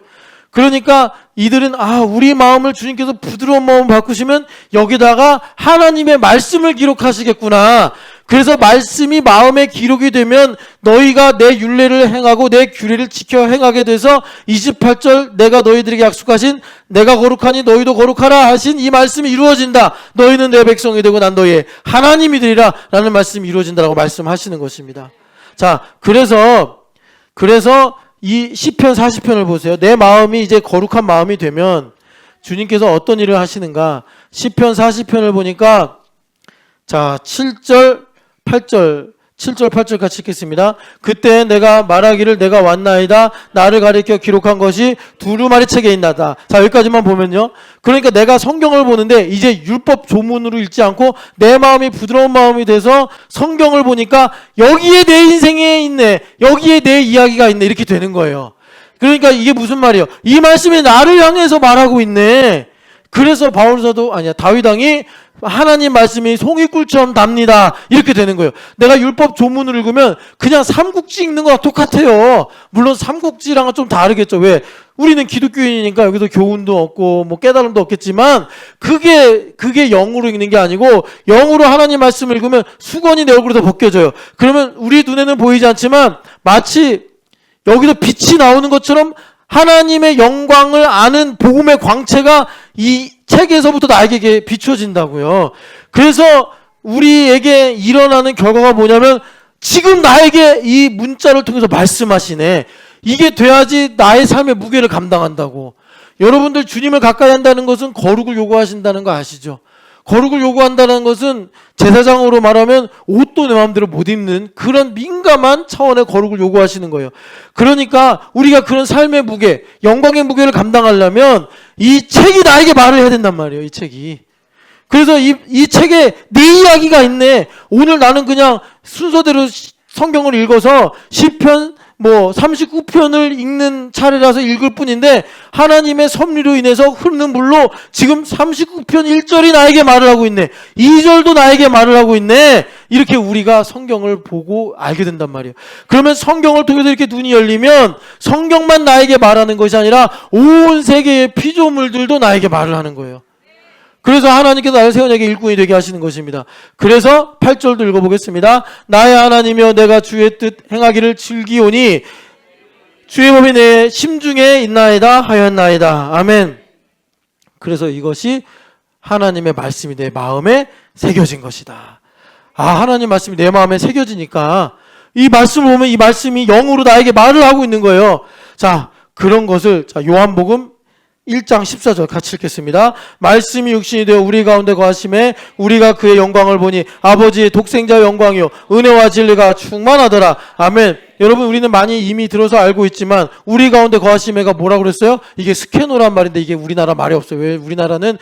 그러니까 이들은 우리 마음을 주님께서 부드러운 마음을 바꾸시면 여기다가 하나님의 말씀을 기록하시겠구나. 그래서 말씀이 마음에 기록이 되면 너희가 내 율례를 행하고 내 규례를 지켜 행하게 돼서 28절 내가 너희들에게 약속하신 내가 거룩하니 너희도 거룩하라 하신 이 말씀이 이루어진다. 너희는 내 백성이 되고 난 너희의 하나님이 되리라 라는 말씀이 이루어진다라고 말씀하시는 것입니다. 자, 그래서 이 시편 40편을 보세요. 내 마음이 이제 거룩한 마음이 되면 주님께서 어떤 일을 하시는가? 시편 40편을 보니까 자, 7절 8절 같이 읽겠습니다. 그때 내가 말하기를 내가 왔나이다. 나를 가리켜 기록한 것이 두루마리 책에 있나다. 자, 여기까지만 보면요. 그러니까 내가 성경을 보는데 이제 율법 조문으로 읽지 않고 내 마음이 부드러운 마음이 돼서 성경을 보니까 여기에 내 인생에 있네. 여기에 내 이야기가 있네. 이렇게 되는 거예요. 그러니까 이게 무슨 말이에요? 이 말씀이 나를 향해서 말하고 있네. 그래서 다윗 왕이 하나님 말씀이 송이꿀처럼 답니다. 이렇게 되는 거예요. 내가 율법 조문을 읽으면 그냥 삼국지 읽는 거랑 똑같아요. 물론 삼국지랑은 좀 다르겠죠. 왜? 우리는 기독교인이니까 여기서 교훈도 없고 뭐 깨달음도 없겠지만 그게 영으로 읽는 게 아니고 영으로 하나님 말씀을 읽으면 수건이 내 얼굴에서 벗겨져요. 그러면 우리 눈에는 보이지 않지만 마치 여기서 빛이 나오는 것처럼 하나님의 영광을 아는 복음의 광채가 이 책에서부터 나에게 비춰진다고요. 그래서 우리에게 일어나는 결과가 뭐냐면 지금 나에게 이 문자를 통해서 말씀하시네. 이게 돼야지 나의 삶의 무게를 감당한다고. 여러분들 주님을 가까이 한다는 것은 거룩을 요구하신다는 거 아시죠? 거룩을 요구한다는 것은 제사장으로 말하면 옷도 내 마음대로 못 입는 그런 민감한 차원의 거룩을 요구하시는 거예요. 그러니까 우리가 그런 삶의 무게, 영광의 무게를 감당하려면 이 책이 나에게 말을 해야 된단 말이에요. 이 책이. 그래서 이 책에 내 이야기가 있네. 오늘 나는 그냥 순서대로 성경을 읽어서 시편 39편을 읽는 차례라서 읽을 뿐인데 하나님의 섭리로 인해서 흐르는 물로 지금 39편 1절이 나에게 말을 하고 있네. 2절도 나에게 말을 하고 있네. 이렇게 우리가 성경을 보고 알게 된단 말이에요. 그러면 성경을 통해서 이렇게 눈이 열리면 성경만 나에게 말하는 것이 아니라 온 세계의 피조물들도 나에게 말을 하는 거예요. 그래서 하나님께서 나를 세원에게 일꾼이 되게 하시는 것입니다. 그래서 8절도 읽어보겠습니다. 나의 하나님이여 내가 주의 뜻 행하기를 즐기오니 주의 법이 내 심중에 있나이다 하였나이다. 아멘. 그래서 이것이 하나님의 말씀이 내 마음에 새겨진 것이다. 하나님 말씀이 내 마음에 새겨지니까 이 말씀을 보면 이 말씀이 영으로 나에게 말을 하고 있는 거예요. 자, 그런 것을 요한복음 1장 14절 같이 읽겠습니다. 말씀이 육신이 되어 우리 가운데 거하심에 우리가 그의 영광을 보니 아버지의 독생자의 영광이요 은혜와 진리가 충만하더라. 아멘. 여러분 우리는 많이 이미 들어서 알고 있지만 우리 가운데 거하심에가 뭐라고 그랬어요? 이게 스케노란 말인데 이게 우리나라 말이 없어요. 왜? 우리나라는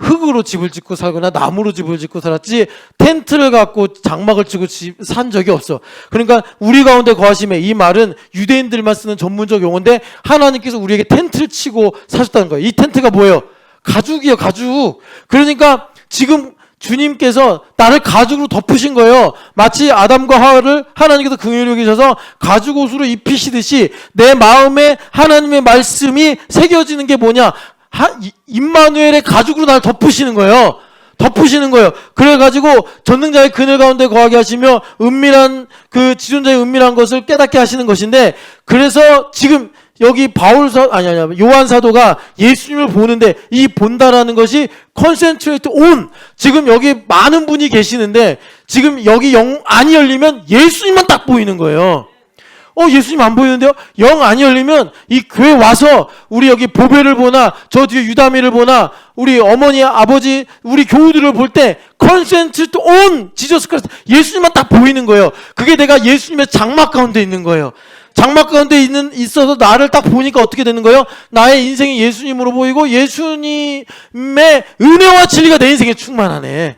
흙으로 집을 짓고 살거나 나무로 집을 짓고 살았지 텐트를 갖고 장막을 치고 산 적이 없어. 그러니까 우리 가운데 거하심에 이 말은 유대인들만 쓰는 전문적 용어인데 하나님께서 우리에게 텐트를 치고 사셨다는 거예요. 이 텐트가 뭐예요? 가죽이에요. 가죽. 그러니까 지금 주님께서 나를 가죽으로 덮으신 거예요. 마치 아담과 하와를 하나님께서 긍휼히 여기셔서 가죽 옷으로 입히시듯이 내 마음에 하나님의 말씀이 새겨지는 게 뭐냐? 임마누엘의 가죽으로 나를 덮으시는 거예요. 덮으시는 거예요. 그래가지고 전능자의 그늘 가운데 거하게 하시며 은밀한 그 지존자의 은밀한 것을 깨닫게 하시는 것인데, 그래서 지금 여기 요한 사도가 예수님을 보는데 이 본다라는 것이 컨센트레이트 온, 지금 여기 많은 분이 계시는데 지금 여기 영 안이 열리면 예수님만 딱 보이는 거예요. 예수님 안 보이는데요? 영 안이 열리면 이 교회 와서 우리 여기 보배를 보나 저 뒤에 유다미를 보나 우리 어머니 아버지 우리 교우들을 볼 때 컨센트레이트 온 지저스 크리스트, 예수님만 딱 보이는 거예요. 그게 내가 예수님의 장막 가운데 있는 거예요. 장막 가운데 있어서 나를 딱 보니까 어떻게 되는 거예요? 나의 인생이 예수님으로 보이고 예수님의 은혜와 진리가 내 인생에 충만하네.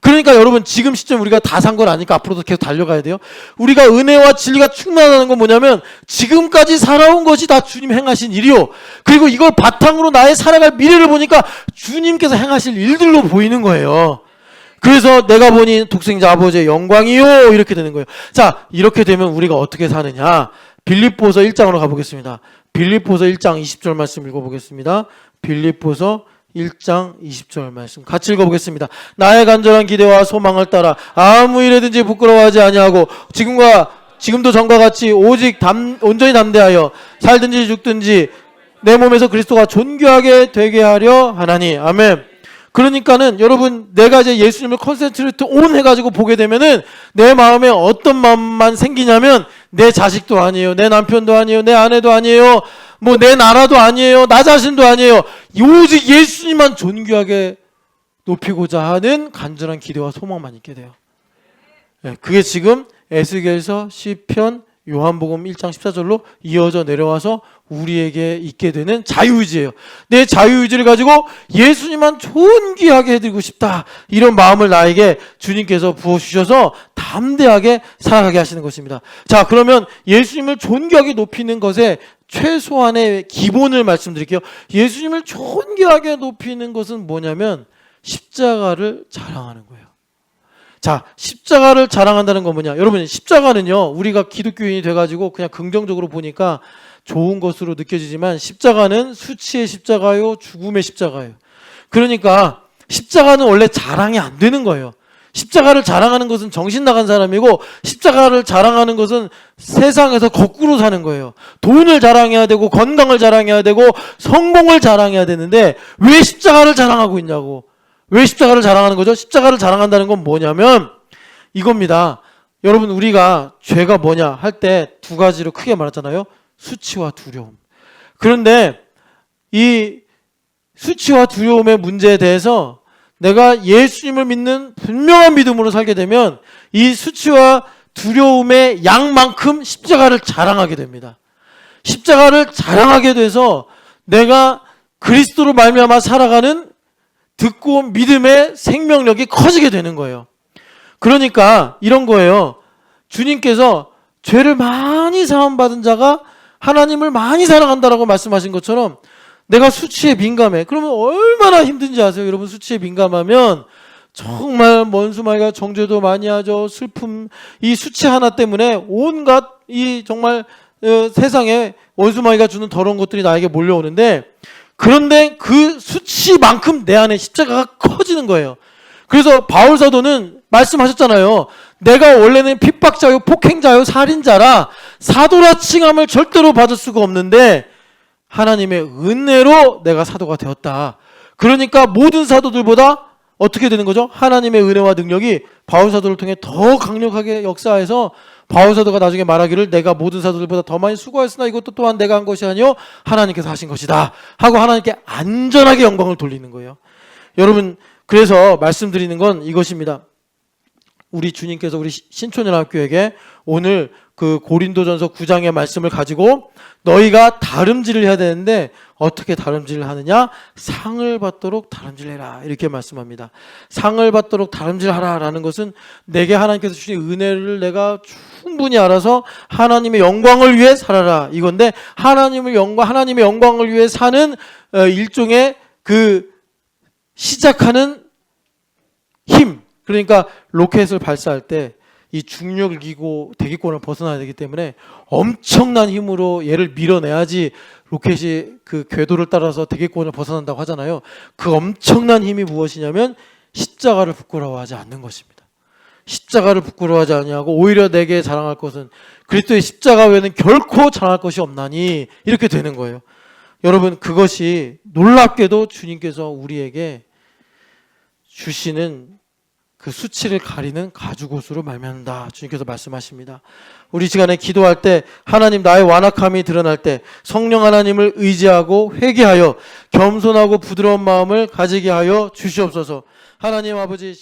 그러니까 여러분, 지금 시점 우리가 다 산 건 아니까 앞으로도 계속 달려가야 돼요. 우리가 은혜와 진리가 충만하다는 건 뭐냐면 지금까지 살아온 것이 다 주님 행하신 일이요. 그리고 이걸 바탕으로 나의 살아갈 미래를 보니까 주님께서 행하실 일들로 보이는 거예요. 그래서 내가 보니 독생자 아버지의 영광이요, 이렇게 되는 거예요. 자, 이렇게 되면 우리가 어떻게 사느냐? 빌립보서 1장으로 가보겠습니다. 빌립보서 1장 20절 말씀 읽어보겠습니다. 빌립보서 1장 20절 말씀 같이 읽어보겠습니다. 나의 간절한 기대와 소망을 따라 아무 일에든지 부끄러워하지 아니하고 지금도 전과 같이 오직 온전히 담대하여 살든지 죽든지 내 몸에서 그리스도가 존귀하게 되게 하려 하나니. 아멘. 그러니까는 여러분, 내가 이제 예수님을 컨센트레이트 온 해가지고 보게 되면은 내 마음에 어떤 마음만 생기냐면 내 자식도 아니에요, 내 남편도 아니에요, 내 아내도 아니에요, 뭐 내 나라도 아니에요, 나 자신도 아니에요. 오직 예수님만 존귀하게 높이고자 하는 간절한 기대와 소망만 있게 돼요. 그게 지금 에스겔서, 시편, 요한복음 1장 14절로 이어져 내려와서 우리에게 있게 되는 자유의지예요. 내 자유의지를 가지고 예수님만 존귀하게 해드리고 싶다, 이런 마음을 나에게 주님께서 부어주셔서 담대하게 살아가게 하시는 것입니다. 자, 그러면 예수님을 존귀하게 높이는 것에 최소한의 기본을 말씀드릴게요. 예수님을 존귀하게 높이는 것은 뭐냐면 십자가를 자랑하는 거예요. 자, 십자가를 자랑한다는 건 뭐냐? 여러분, 십자가는요, 우리가 기독교인이 돼가지고 그냥 긍정적으로 보니까 좋은 것으로 느껴지지만 십자가는 수치의 십자가요, 죽음의 십자가예요. 그러니까 십자가는 원래 자랑이 안 되는 거예요. 십자가를 자랑하는 것은 정신 나간 사람이고, 십자가를 자랑하는 것은 세상에서 거꾸로 사는 거예요. 돈을 자랑해야 되고, 건강을 자랑해야 되고, 성공을 자랑해야 되는데 왜 십자가를 자랑하고 있냐고. 왜 십자가를 자랑하는 거죠? 십자가를 자랑한다는 건 뭐냐면 이겁니다. 여러분, 우리가 죄가 뭐냐 할 때 두 가지로 크게 말했잖아요. 수치와 두려움. 그런데 이 수치와 두려움의 문제에 대해서 내가 예수님을 믿는 분명한 믿음으로 살게 되면 이 수치와 두려움의 양만큼 십자가를 자랑하게 됩니다. 십자가를 자랑하게 돼서 내가 그리스도로 말미암아 살아가는 듣고 온 믿음의 생명력이 커지게 되는 거예요. 그러니까 이런 거예요. 주님께서 죄를 많이 사함받은 자가 하나님을 많이 사랑한다라고 말씀하신 것처럼 내가 수치에 민감해. 그러면 얼마나 힘든지 아세요? 여러분, 수치에 민감하면 정말 먼수마이가 정죄도 많이 하죠. 슬픔, 이 수치 하나 때문에 온갖 이 정말 세상에 원수마이가 주는 더러운 것들이 나에게 몰려오는데, 그런데 그 수치만큼 내 안에 십자가가 커지는 거예요. 그래서 바울 사도는 말씀하셨잖아요. 내가 원래는 핍박자요, 폭행자요, 살인자라 사도라 칭함을 절대로 받을 수가 없는데 하나님의 은혜로 내가 사도가 되었다. 그러니까 모든 사도들보다 어떻게 되는 거죠? 하나님의 은혜와 능력이 바울 사도를 통해 더 강력하게 역사해서 바울 사도가 나중에 말하기를 내가 모든 사도들보다 더 많이 수고했으나 이것도 또한 내가 한 것이 아니요 하나님께서 하신 것이다 하고 하나님께 안전하게 영광을 돌리는 거예요. 여러분, 그래서 말씀드리는 건 이것입니다. 우리 주님께서 우리 신촌연합교회에게 오늘 그 고린도전서 9장의 말씀을 가지고 너희가 다름질을 해야 되는데 어떻게 다름질을 하느냐? 상을 받도록 다름질해라, 이렇게 말씀합니다. 상을 받도록 다름질하라 라는 것은 내게 하나님께서 주신 은혜를 내가 충분히 알아서 하나님의 영광을 위해 살아라, 이건데, 하나님의 영광을 위해 사는 일종의 그 시작하는 힘, 그러니까 로켓을 발사할 때 이 중력을 이기고 대기권을 벗어나야 되기 때문에 엄청난 힘으로 얘를 밀어내야지 로켓이 그 궤도를 따라서 대기권을 벗어난다고 하잖아요. 그 엄청난 힘이 무엇이냐면 십자가를 부끄러워하지 않는 것입니다. 십자가를 부끄러워하지 아니하고 오히려 내게 자랑할 것은 그리스도의 십자가 외에는 결코 자랑할 것이 없나니, 이렇게 되는 거예요. 여러분, 그것이 놀랍게도 주님께서 우리에게 주시는 그 수치를 가리는 가죽옷으로 말미암는다, 주님께서 말씀하십니다. 우리 시간에 기도할 때 하나님 나의 완악함이 드러날 때 성령 하나님을 의지하고 회개하여 겸손하고 부드러운 마음을 가지게 하여 주시옵소서. 하나님 아버지,